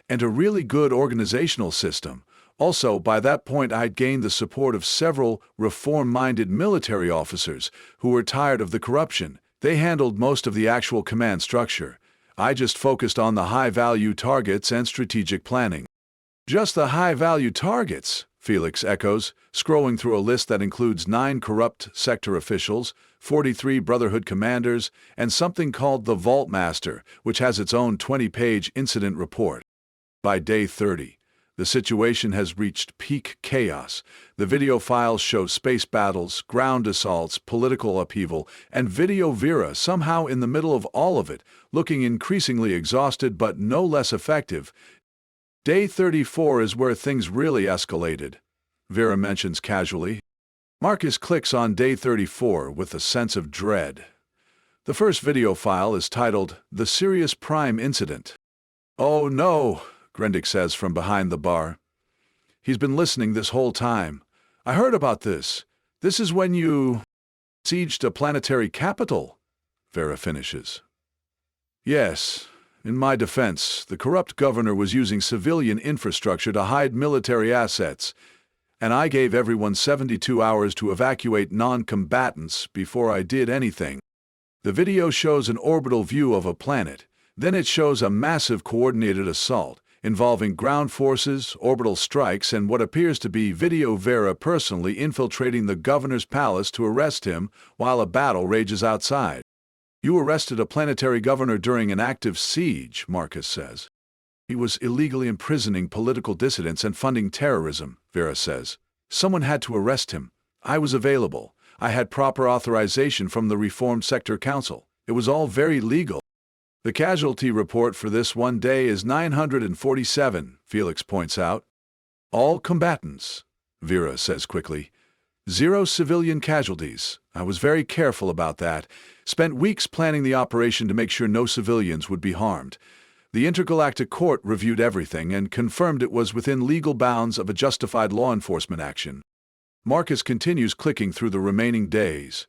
And a really good organizational system. Also, by that point I'd gained the support of several reform-minded military officers who were tired of the corruption. They handled most of the actual command structure. I just focused on the high-value targets and strategic planning. Just the high-value targets, Felix echoes, scrolling through a list that includes 9 corrupt sector officials, 43 Brotherhood commanders, and something called the Vault Master, which has its own 20-page incident report. By day 30, the situation has reached peak chaos. The video files show space battles, ground assaults, political upheaval, and Video Vera somehow in the middle of all of it, looking increasingly exhausted but no less effective. Day 34 is where things really escalated, Vera mentions casually. Marcus clicks on day 34 with a sense of dread. The first video file is titled, The Sirius Prime Incident. Oh no, Grendick says from behind the bar. He's been listening this whole time. I heard about this. This is when you sieged a planetary capital, Vera finishes. Yes, in my defense, the corrupt governor was using civilian infrastructure to hide military assets, and I gave everyone 72 hours to evacuate non-combatants before I did anything. The video shows an orbital view of a planet. Then it shows a massive coordinated assault, involving ground forces, orbital strikes, and what appears to be Video Vera personally infiltrating the governor's palace to arrest him while a battle rages outside. You arrested a planetary governor during an active siege, Marcus says. He was illegally imprisoning political dissidents and funding terrorism, Vera says. Someone had to arrest him. I was available. I had proper authorization from the Reformed Sector Council. It was all very legal. The casualty report for this one day is 947, Felix points out. All combatants, Vera says quickly. 0 civilian casualties. I was very careful about that. Spent weeks planning the operation to make sure no civilians would be harmed. The Intergalactic Court reviewed everything and confirmed it was within legal bounds of a justified law enforcement action. Marcus continues clicking through the remaining days.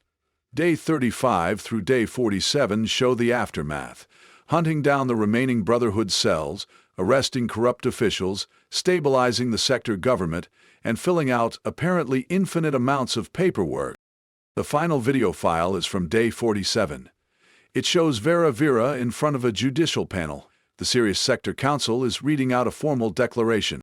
Day 35 through day 47 show the aftermath, hunting down the remaining Brotherhood cells, arresting corrupt officials, stabilizing the sector government, and filling out apparently infinite amounts of paperwork. The final video file is from day 47. It shows Vera in front of a judicial panel. The Sirius Sector Council is reading out a formal declaration.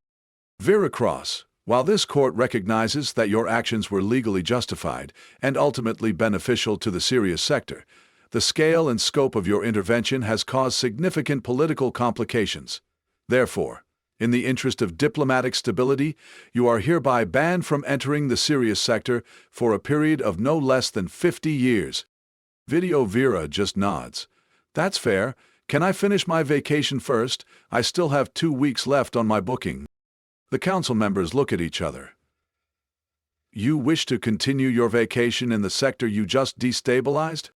Vera Cross, while this court recognizes that your actions were legally justified and ultimately beneficial to the Sirius sector, the scale and scope of your intervention has caused significant political complications. Therefore, in the interest of diplomatic stability, you are hereby banned from entering the Sirius sector for a period of no less than 50 years. Video Vera just nods. That's fair. Can I finish my vacation first? I still have 2 weeks left on my booking. The council members look at each other. You wish to continue your vacation in the sector you just destabilized?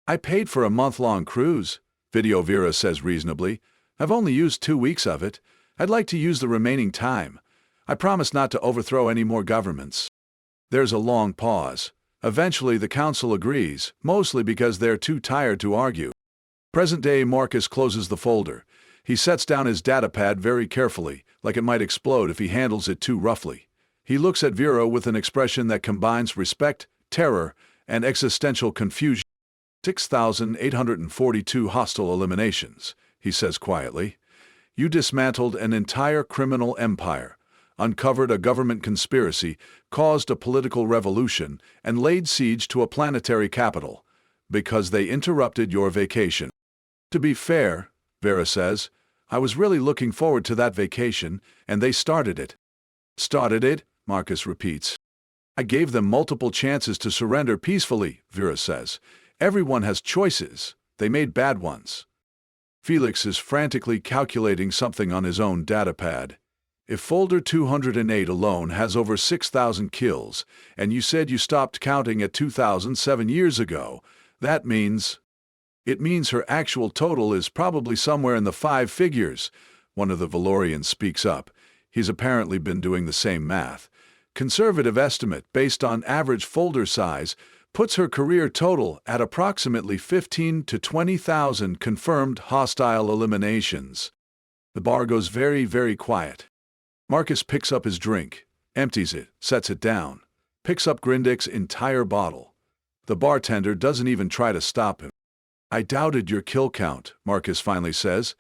I paid for a month-long cruise, Video Vera says reasonably. I've only used 2 weeks of it. I'd like to use the remaining time. I promise not to overthrow any more governments. There's a long pause. Eventually the council agrees, mostly because they're too tired to argue. Present-day Marcus closes the folder. He sets down his datapad very carefully, like it might explode if he handles it too roughly. He looks at Vera with an expression that combines respect, terror, and existential confusion. 6,842 hostile eliminations, he says quietly. You dismantled an entire criminal empire, uncovered a government conspiracy, caused a political revolution, and laid siege to a planetary capital, because they interrupted your vacation. To be fair, Vera says, I was really looking forward to that vacation, and they started it. Started it? Marcus repeats. I gave them multiple chances to surrender peacefully, Vera says. Everyone has choices. They made bad ones. Felix is frantically calculating something on his own datapad. If folder 208 alone has over 6,000 kills, and you said you stopped counting at 2007 years ago, that means... It means her actual total is probably somewhere in the 5 figures. One of the Valorians speaks up. He's apparently been doing the same math. Conservative estimate, based on average folder size, puts her career total at approximately 15 to 20,000 confirmed hostile eliminations. The bar goes very, very quiet. Marcus picks up his drink, empties it, sets it down, picks up Grindek's entire bottle. The bartender doesn't even try to stop him. I doubted your kill count, Marcus finally says.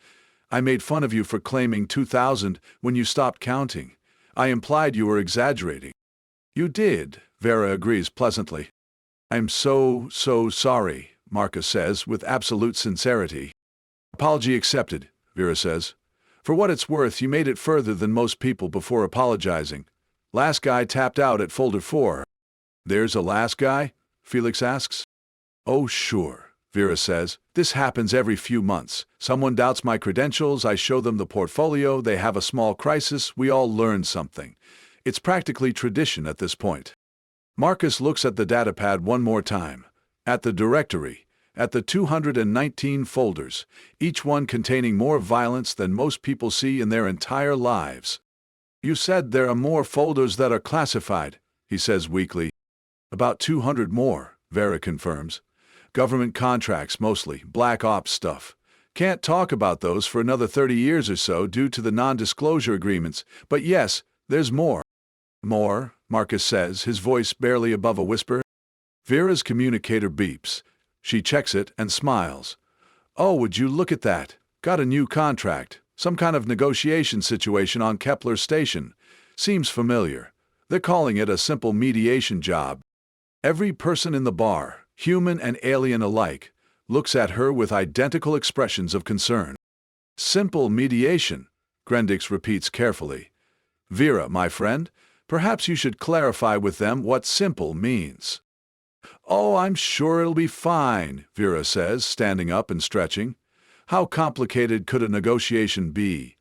I made fun of you for claiming 2,000 when you stopped counting. I implied you were exaggerating. You did, Vera agrees pleasantly. I'm so sorry, Marcus says with absolute sincerity. Apology accepted, Vera says. For what it's worth, you made it further than most people before apologizing. Last guy tapped out at folder 4. There's a last guy? Felix asks. Oh, sure. Vera says, this happens every few months. Someone doubts my credentials, I show them the portfolio, they have a small crisis, we all learn something. It's practically tradition at this point. Marcus looks at the datapad one more time. At the directory. At the 219 folders, each one containing more violence than most people see in their entire lives. You said there are more folders that are classified, he says weakly. About 200 more, Vera confirms. Government contracts mostly, black ops stuff. Can't talk about those for another 30 years or so due to the non-disclosure agreements, but yes, there's more. More, Marcus says, his voice barely above a whisper. Vera's communicator beeps. She checks it and smiles. Oh, would you look at that? Got a new contract. Some kind of negotiation situation on Kepler Station. Seems familiar. They're calling it a simple mediation job. Every person in the bar, human and alien alike, looks at her with identical expressions of concern. Simple mediation, Grindek repeats carefully. Vera, my friend, perhaps you should clarify with them what simple means. Oh, I'm sure it'll be fine, Vera says, standing up and stretching. How complicated could a negotiation be?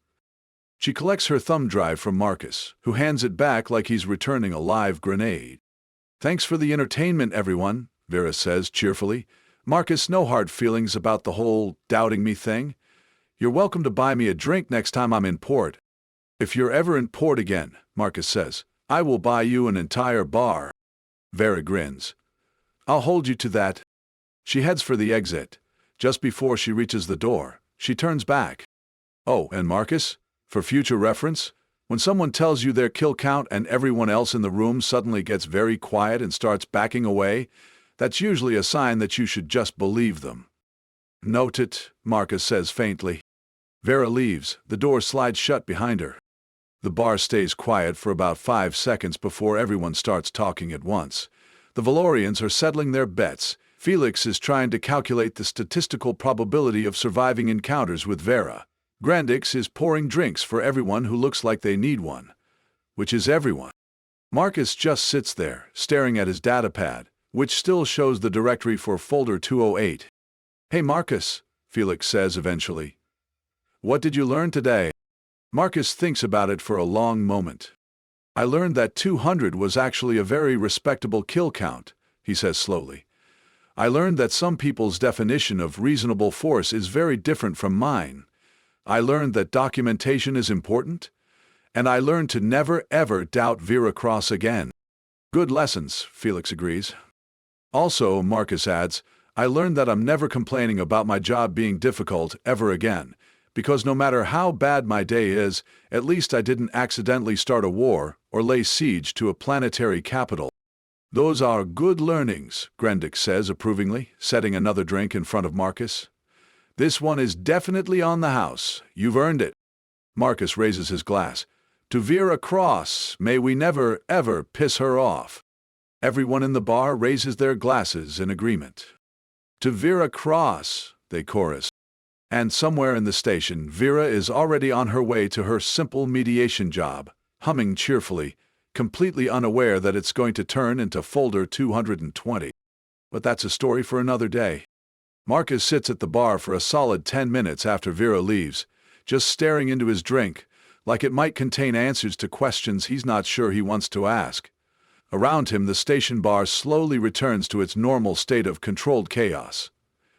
She collects her thumb drive from Marcus, who hands it back like he's returning a live grenade. Thanks for the entertainment, everyone, Vera says cheerfully. Marcus, no hard feelings about the whole doubting me thing. You're welcome to buy me a drink next time I'm in port. If you're ever in port again, Marcus says, I will buy you an entire bar. Vera grins. I'll hold you to that. She heads for the exit. Just before she reaches the door, she turns back. Oh, and Marcus, for future reference, when someone tells you their kill count and everyone else in the room suddenly gets very quiet and starts backing away, that's usually a sign that you should just believe them. Note it, Marcus says faintly. Vera leaves. The door slides shut behind her. The bar stays quiet for about 5 seconds before everyone starts talking at once. The Valorians are settling their bets. Felix is trying to calculate the statistical probability of surviving encounters with Vera. Grandix is pouring drinks for everyone who looks like they need one. Which is everyone. Marcus just sits there, staring at his datapad, which still shows the directory for folder 208. Hey Marcus, Felix says eventually. What did you learn today? Marcus thinks about it for a long moment. I learned that 200 was actually a very respectable kill count, he says slowly. I learned that some people's definition of reasonable force is very different from mine. I learned that documentation is important, and I learned to never ever doubt Vera Cross again. Good lessons, Felix agrees. Also, Marcus adds, I learned that I'm never complaining about my job being difficult ever again, because no matter how bad my day is, at least I didn't accidentally start a war or lay siege to a planetary capital. Those are good learnings, Grandix says approvingly, setting another drink in front of Marcus. This one is definitely on the house. You've earned it. Marcus raises his glass. To Vera Cross, may we never, ever piss her off. Everyone in the bar raises their glasses in agreement. To Vera Cross, they chorus. And somewhere in the station, Vera is already on her way to her simple mediation job, humming cheerfully, completely unaware that it's going to turn into folder 220. But that's a story for another day. Marcus sits at the bar for a solid 10 minutes after Vera leaves, just staring into his drink, like it might contain answers to questions he's not sure he wants to ask. Around him, the station bar slowly returns to its normal state of controlled chaos.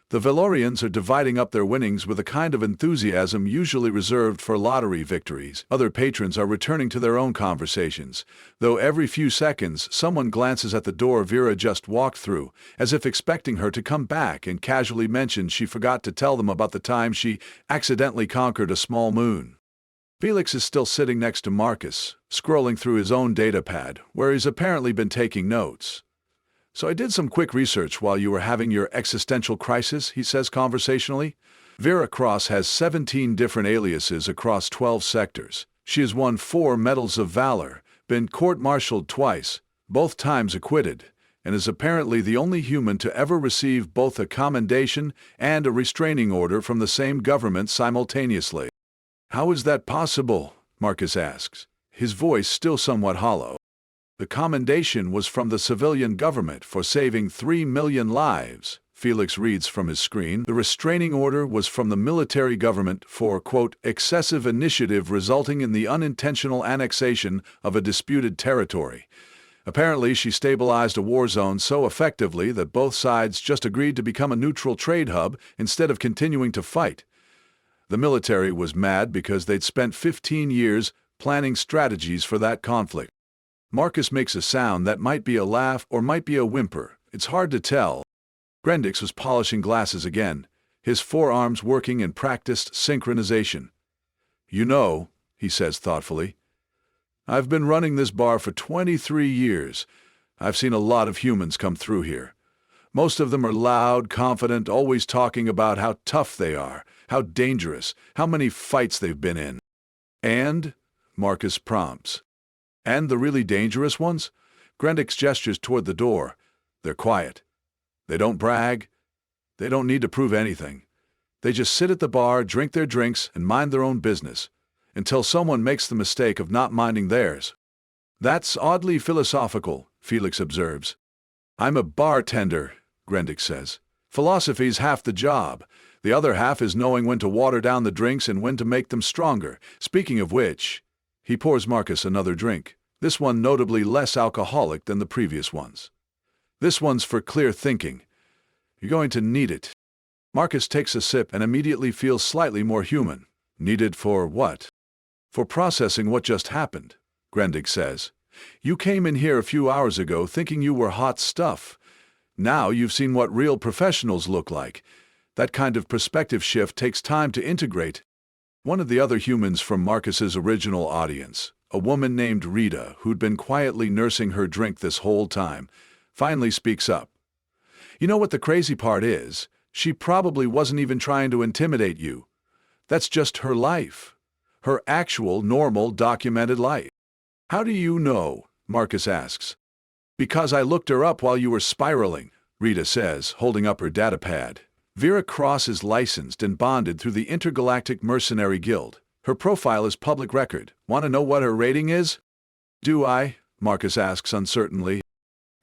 The Valorians are dividing up their winnings with a kind of enthusiasm usually reserved for lottery victories. Other patrons are returning to their own conversations, though every few seconds someone glances at the door Vera just walked through, as if expecting her to come back and casually mention she forgot to tell them about the time she accidentally conquered a small moon. Felix is still sitting next to Marcus, scrolling through his own datapad, where he's apparently been taking notes. So I did some quick research while you were having your existential crisis, he says conversationally. Vera Cross has 17 different aliases across 12 sectors. She has won 4 Medals of Valor, been court-martialed twice, both times acquitted, and is apparently the only human to ever receive both a commendation and a restraining order from the same government simultaneously. How is that possible? Marcus asks, his voice still somewhat hollow. The commendation was from the civilian government for saving 3 million lives, Felix reads from his screen. The restraining order was from the military government for, quote, excessive initiative resulting in the unintentional annexation of a disputed territory. Apparently, she stabilized a war zone so effectively that both sides just agreed to become a neutral trade hub instead of continuing to fight. The military was mad because they'd spent 15 years planning strategies for that conflict. Marcus makes a sound that might be a laugh or might be a whimper. It's hard to tell. Grandix was polishing glasses again, his forearms working in practiced synchronization. You know, he says thoughtfully, I've been running this bar for 23 years. I've seen a lot of humans come through here. Most of them are loud, confident, always talking about how tough they are, how dangerous, how many fights they've been in. And, Marcus prompts, and the really dangerous ones? Grandix gestures toward the door. They're quiet. They don't brag. They don't need to prove anything. They just sit at the bar, drink their drinks, and mind their own business, until someone makes the mistake of not minding theirs. That's oddly philosophical, Felix observes. I'm a bartender, Grandix says. Philosophy's half the job. The other half is knowing when to water down the drinks and when to make them stronger. Speaking of which, he pours Marcus another drink, this one notably less alcoholic than the previous ones. This one's for clear thinking. You're going to need it. Marcus takes a sip and immediately feels slightly more human. Needed for what? For processing what just happened, Grandix says. You came in here a few hours ago thinking you were hot stuff. Now you've seen what real professionals look like. That kind of perspective shift takes time to integrate. One of the other humans from Marcus's original audience, a woman named Rita, who'd been quietly nursing her drink this whole time, finally speaks up. You know what the crazy part is? She probably wasn't even trying to intimidate you. That's just her life. Her actual, normal, documented life. How do you know? Marcus asks. Because I looked her up while you were spiraling, Rita says, holding up her datapad. Vera Cross is licensed and bonded through the Intergalactic Mercenary Guild. Her profile is public record. Want to know what her rating is? Do I? Marcus asks uncertainly.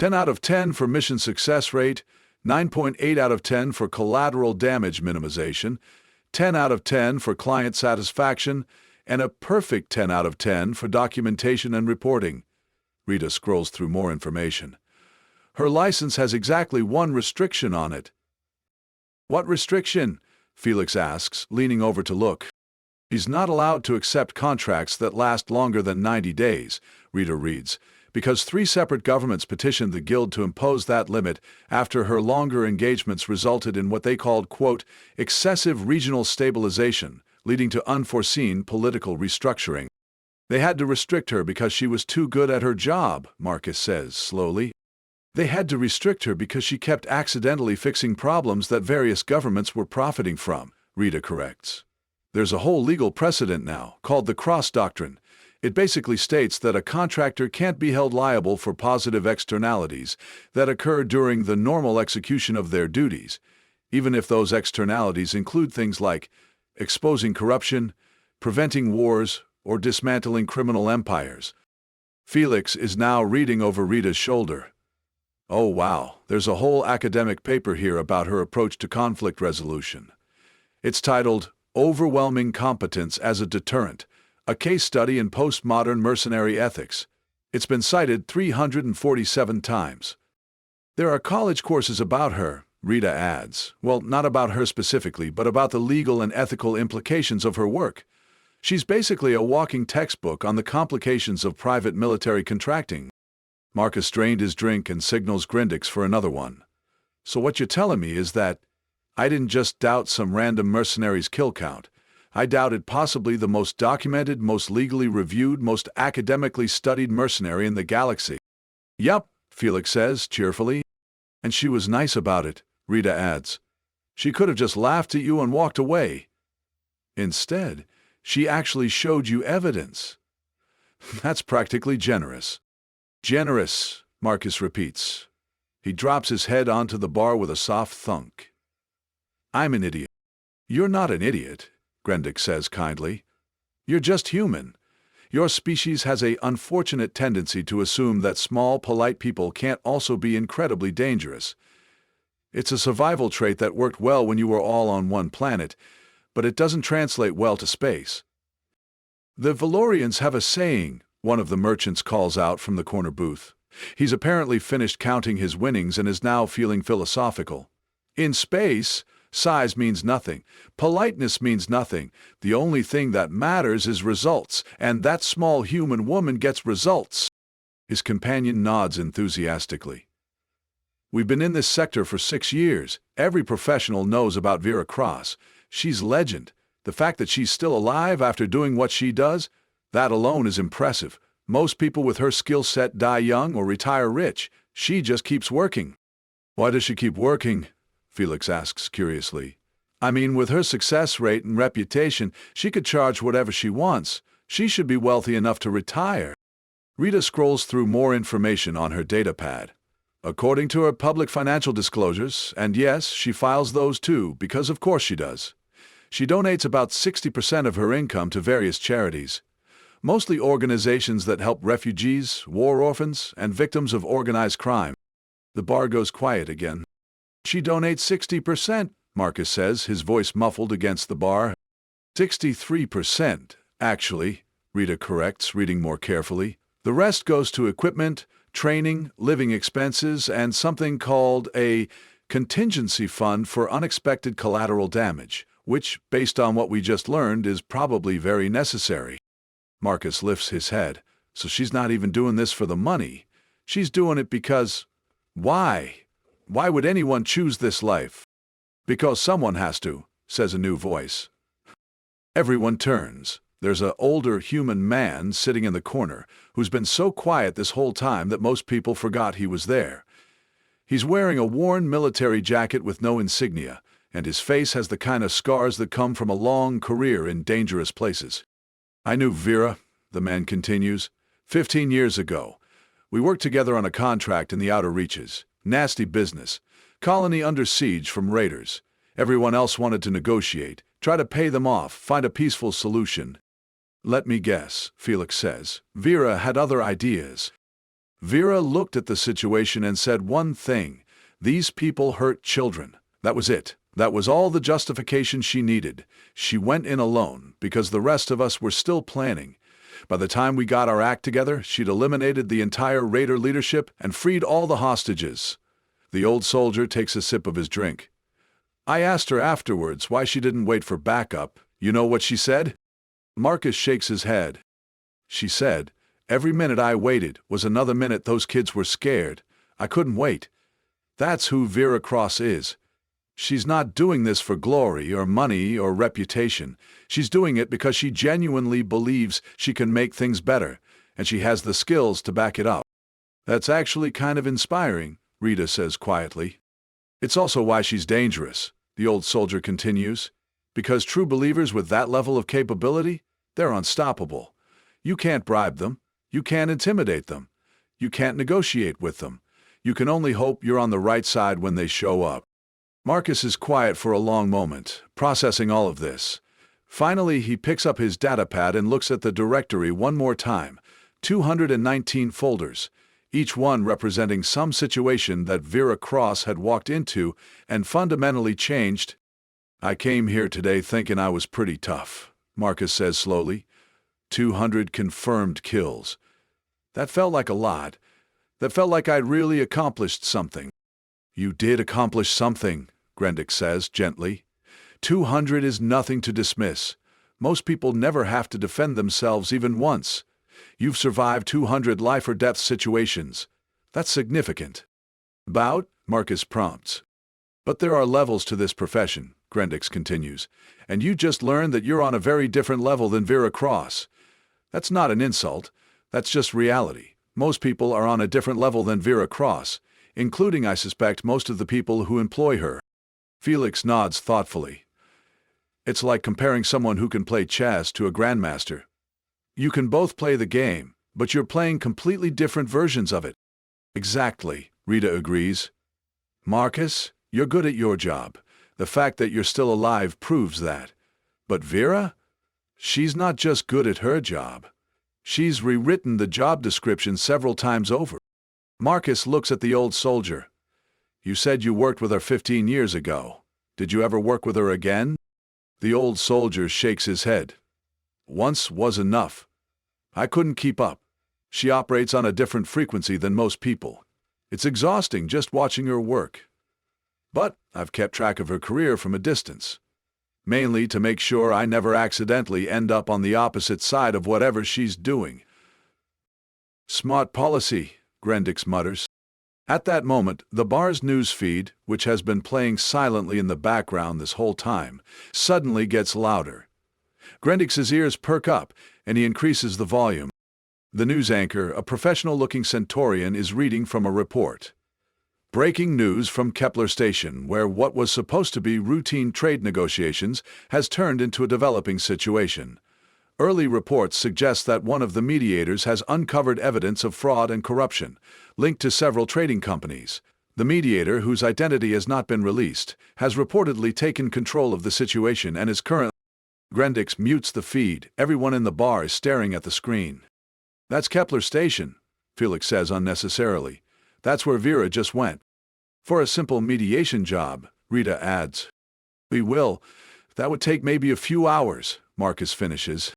10 out of 10 for mission success rate, 9.8 out of 10 for collateral damage minimization, 10 out of 10 for client satisfaction, and a perfect 10 out of 10 for documentation and reporting. Rita scrolls through more information. Her license has exactly one restriction on it. What restriction? Felix asks, leaning over to look. He's not allowed to accept contracts that last longer than 90 days, Rita reads, because 3 separate governments petitioned the Guild to impose that limit after her longer engagements resulted in what they called, quote, excessive regional stabilization, leading to unforeseen political restructuring. They had to restrict her because she was too good at her job, Marcus says slowly. They had to restrict her because she kept accidentally fixing problems that various governments were profiting from, Rita corrects. There's a whole legal precedent now, called the Cross Doctrine. It basically states that a contractor can't be held liable for positive externalities that occur during the normal execution of their duties, even if those externalities include things like exposing corruption, preventing wars, or dismantling criminal empires. Felix is now reading over Rita's shoulder. Oh wow, there's a whole academic paper here about her approach to conflict resolution. It's titled, Overwhelming Competence as a Deterrent, a case study in postmodern mercenary ethics. It's been cited 347 times. There are college courses about her, Rita adds. Well, not about her specifically, but about the legal and ethical implications of her work. She's basically a walking textbook on the complications of private military contracting. Marcus drained his drink and signals Grindix for another one. So what you're telling me is that I didn't just doubt some random mercenary's kill count. I doubted possibly the most documented, most legally reviewed, most academically studied mercenary in the galaxy. Yup, Felix says cheerfully. And she was nice about it, Rita adds. She could have just laughed at you and walked away. Instead, she actually showed you evidence. That's practically generous. Generous, Marcus repeats. He drops his head onto the bar with a soft thunk. I'm an idiot. You're not an idiot, Grindix says kindly. You're just human. Your species has an unfortunate tendency to assume that small, polite people can't also be incredibly dangerous. It's a survival trait that worked well when you were all on one planet, but it doesn't translate well to space. The Valorians have a saying, one of the merchants calls out from the corner booth. He's apparently finished counting his winnings and is now feeling philosophical. In space, size means nothing. Politeness means nothing. The only thing that matters is results, and that small human woman gets results. His companion nods enthusiastically. We've been in this sector for 6 years. Every professional knows about Vera Cross. She's legend. The fact that she's still alive after doing what she does, that alone is impressive. Most people with her skill set die young or retire rich. She just keeps working. Why does she keep working? Felix asks curiously. I mean, with her success rate and reputation, she could charge whatever she wants. She should be wealthy enough to retire. Rita scrolls through more information on her datapad. According to her public financial disclosures, and yes, she files those too, because of course she does. She donates about 60% of her income to various charities, mostly organizations that help refugees, war orphans, and victims of organized crime. The bar goes quiet again. She donates 60%, Marcus says, his voice muffled against the bar. 63%, actually, Rita corrects, reading more carefully. The rest goes to equipment, training, living expenses, and something called a contingency fund for unexpected collateral damage, which, based on what we just learned, is probably very necessary. Marcus lifts his head. So she's not even doing this for the money. She's doing it because... Why? Why would anyone choose this life? Because someone has to, says a new voice. Everyone turns. There's an older human man sitting in the corner who's been so quiet this whole time that most people forgot he was there. He's wearing a worn military jacket with no insignia, and his face has the kind of scars that come from a long career in dangerous places. I knew Vera, the man continues, 15 years ago. We worked together on a contract in the outer reaches. Nasty business. Colony under siege from raiders. Everyone else wanted to negotiate, try to pay them off, find a peaceful solution. Let me guess, Felix says. Vera had other ideas. Vera looked at the situation and said one thing. These people hurt children. That was it. That was all the justification she needed. She went in alone, because the rest of us were still planning. By the time we got our act together, she'd eliminated the entire raider leadership and freed all the hostages. The old soldier takes a sip of his drink. I asked her afterwards why she didn't wait for backup. You know what she said? Marcus shakes his head. She said, every minute I waited was another minute those kids were scared. I couldn't wait. That's who Vera Cross is. She's not doing this for glory or money or reputation. She's doing it because she genuinely believes she can make things better, and she has the skills to back it up. That's actually kind of inspiring, Rita says quietly. It's also why she's dangerous, the old soldier continues. Because true believers with that level of capability, they're unstoppable. You can't bribe them. You can't intimidate them. You can't negotiate with them. You can only hope you're on the right side when they show up. Marcus is quiet for a long moment, processing all of this. Finally, he picks up his datapad and looks at the directory one more time. 219 folders, each one representing some situation that Vera Cross had walked into and fundamentally changed. I came here today thinking I was pretty tough, Marcus says slowly. 200 confirmed kills. That felt like a lot. That felt like I'd really accomplished something. You did accomplish something, Grendick says gently. 200 is nothing to dismiss. Most people never have to defend themselves even once. You've survived 200 life-or-death situations. That's significant. About? Marcus prompts. But there are levels to this profession, Grendick continues, and you just learned that you're on a very different level than Vera Cross. That's not an insult. That's just reality. Most people are on a different level than Vera Cross, including, I suspect, most of the people who employ her. Felix nods thoughtfully. It's like comparing someone who can play chess to a grandmaster. You can both play the game, but you're playing completely different versions of it. Exactly, Rita agrees. Marcus, you're good at your job. The fact that you're still alive proves that. But Vera? She's not just good at her job. She's rewritten the job description several times over. Marcus looks at the old soldier. You said you worked with her 15 years ago. Did you ever work with her again? The old soldier shakes his head. Once was enough. I couldn't keep up. She operates on a different frequency than most people. It's exhausting just watching her work. But I've kept track of her career from a distance. Mainly to make sure I never accidentally end up on the opposite side of whatever she's doing. Smart policy, Grendick mutters. At that moment, the bar's news feed, which has been playing silently in the background this whole time, suddenly gets louder. Grendick's ears perk up, and he increases the volume. The news anchor, a professional-looking Centaurian, is reading from a report. Breaking news from Kepler Station, where what was supposed to be routine trade negotiations has turned into a developing situation. Early reports suggest that one of the mediators has uncovered evidence of fraud and corruption, linked to several trading companies. The mediator, whose identity has not been released, has reportedly taken control of the situation and is currently... Grendick mutes the feed. Everyone in the bar is staring at the screen. That's Kepler Station, Felix says unnecessarily. That's where Vera just went. For a simple mediation job, Rita adds. We will. That would take maybe a few hours, Marcus finishes.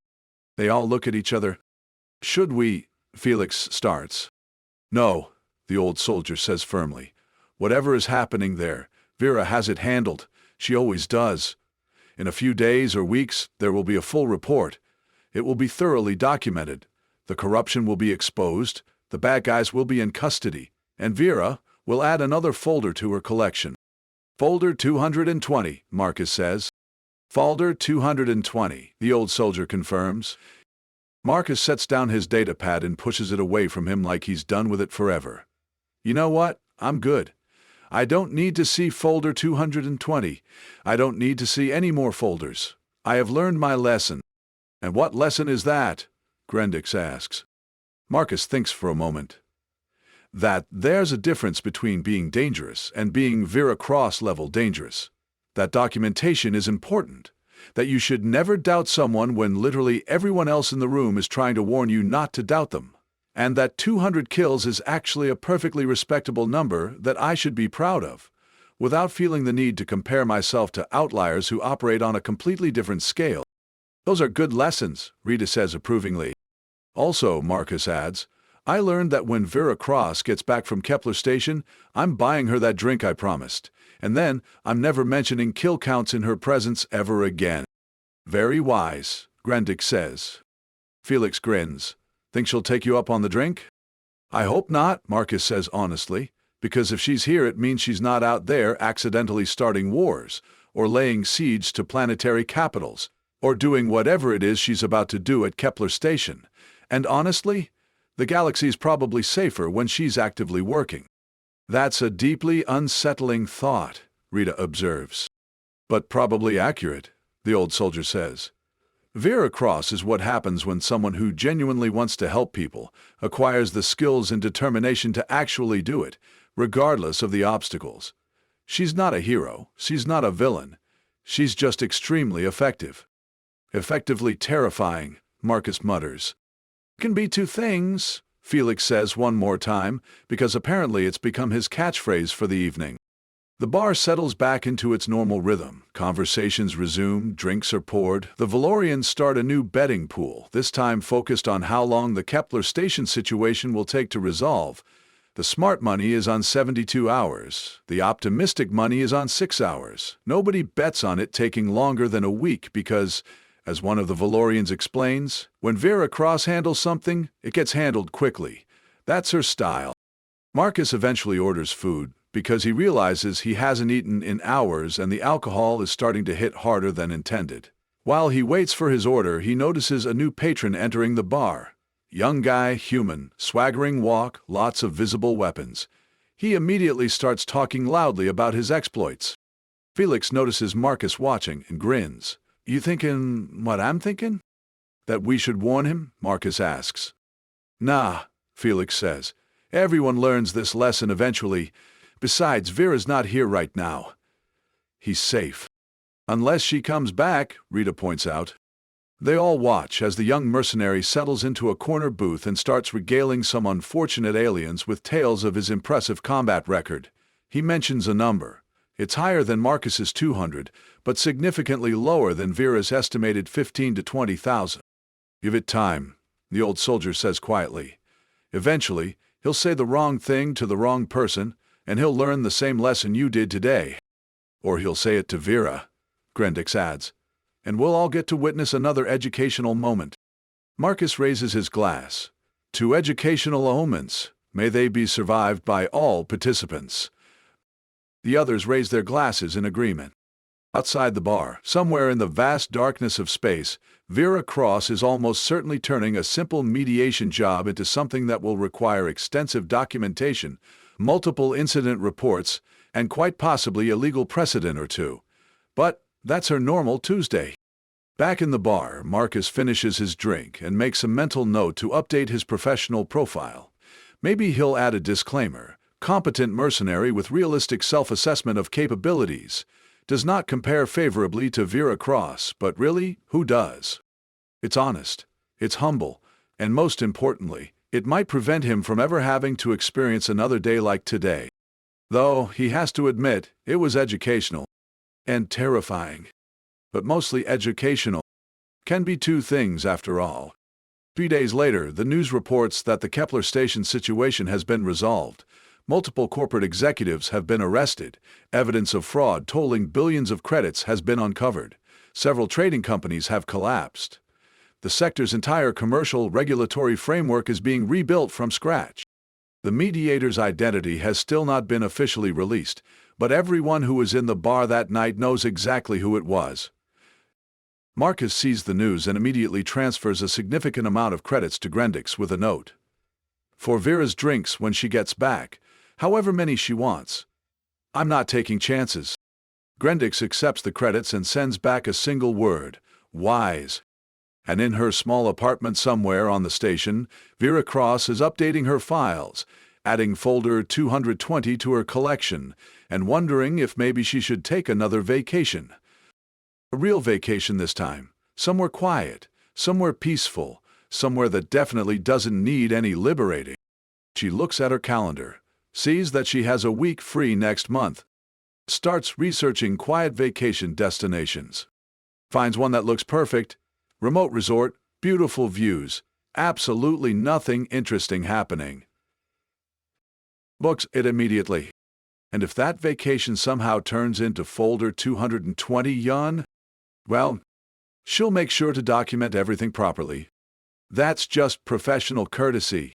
They all look at each other. Should we? Felix starts. No, the old soldier says firmly. Whatever is happening there, Vera has it handled. She always does. In a few days or weeks, there will be a full report. It will be thoroughly documented. The corruption will be exposed. The bad guys will be in custody. And Vera, We'll add another folder to her collection. Folder 220, Marcus says. Folder 220, the old soldier confirms. Marcus sets down his datapad and pushes it away from him like he's done with it forever. You know what? I'm good. I don't need to see folder 220. I don't need to see any more folders. I have learned my lesson. And what lesson is that? Grendix asks. Marcus thinks for a moment. That there's a difference between being dangerous and being Vera Cross-level dangerous. That documentation is important. That you should never doubt someone when literally everyone else in the room is trying to warn you not to doubt them. And that 200 kills is actually a perfectly respectable number that I should be proud of, without feeling the need to compare myself to outliers who operate on a completely different scale. Those are good lessons, Rita says approvingly. Also, Marcus adds, I learned that when Vera Cross gets back from Kepler Station, I'm buying her that drink I promised, and then I'm never mentioning kill counts in her presence ever again. Very wise, Grendix says. Felix grins. Think she'll take you up on the drink? I hope not, Marcus says honestly, because if she's here it means she's not out there accidentally starting wars, or laying siege to planetary capitals, or doing whatever it is she's about to do at Kepler Station. And honestly, the galaxy's probably safer when she's actively working. That's a deeply unsettling thought, Rita observes. But probably accurate, the old soldier says. Vera Cross is what happens when someone who genuinely wants to help people acquires the skills and determination to actually do it, regardless of the obstacles. She's not a hero, she's not a villain, she's just extremely effective. Effectively terrifying, Marcus mutters. Can be two things, Felix says one more time, because apparently it's become his catchphrase for the evening. The bar settles back into its normal rhythm. Conversations resume, drinks are poured. The Valorians start a new betting pool, this time focused on how long the Kepler Station situation will take to resolve. The smart money is on 72 hours. The optimistic money is on 6 hours. Nobody bets on it taking longer than a week because, as one of the Valorians explains, when Vera Cross handles something, it gets handled quickly. That's her style. Marcus eventually orders food because he realizes he hasn't eaten in hours and the alcohol is starting to hit harder than intended. While he waits for his order, he notices a new patron entering the bar. Young guy, human, swaggering walk, lots of visible weapons. He immediately starts talking loudly about his exploits. Felix notices Marcus watching and grins. You thinking what I'm thinking? That we should warn him? Marcus asks. Nah, Felix says. Everyone learns this lesson eventually. Besides, Vera's not here right now. He's safe. Unless she comes back, Rita points out. They all watch as the young mercenary settles into a corner booth and starts regaling some unfortunate aliens with tales of his impressive combat record. He mentions a number. It's higher than Marcus's 200, but significantly lower than Vera's estimated 15 to 20,000. Give it time, the old soldier says quietly. Eventually, he'll say the wrong thing to the wrong person, and he'll learn the same lesson you did today. Or he'll say it to Vera, Grendix adds, and we'll all get to witness another educational moment. Marcus raises his glass. To educational omens, may they be survived by all participants. The others raise their glasses in agreement. Outside the bar, somewhere in the vast darkness of space, Vera Cross is almost certainly turning a simple mediation job into something that will require extensive documentation, multiple incident reports, and quite possibly a legal precedent or two. But that's her normal Tuesday. Back in the bar, Marcus finishes his drink and makes a mental note to update his professional profile. Maybe he'll add a disclaimer. Competent mercenary with realistic self-assessment of capabilities. Does not compare favorably to Vera Cross, but really, who does? It's honest, it's humble, and most importantly, it might prevent him from ever having to experience another day like today. Though, he has to admit, it was educational. And terrifying. But mostly educational. Can be two things after all. 3 days later, the news reports that the Kepler Station situation has been resolved. Multiple corporate executives have been arrested. Evidence of fraud totaling billions of credits has been uncovered. Several trading companies have collapsed. The sector's entire commercial regulatory framework is being rebuilt from scratch. The mediator's identity has still not been officially released, but everyone who was in the bar that night knows exactly who it was. Marcus sees the news and immediately transfers a significant amount of credits to Grendix with a note. For Vera's drinks when she gets back, however many she wants. I'm not taking chances. Grendix accepts the credits and sends back a single word, wise. And in her small apartment somewhere on the station, Vera Cross is updating her files, adding folder 220 to her collection, and wondering if maybe she should take another vacation. A real vacation this time, somewhere quiet, somewhere peaceful, somewhere that definitely doesn't need any liberating. She looks at her calendar, sees that she has a week free next month, starts researching quiet vacation destinations. Finds one that looks perfect. Remote resort, beautiful views, absolutely nothing interesting happening. Books it immediately. And if that vacation somehow turns into folder 220 yuan, well, she'll make sure to document everything properly. That's just professional courtesy.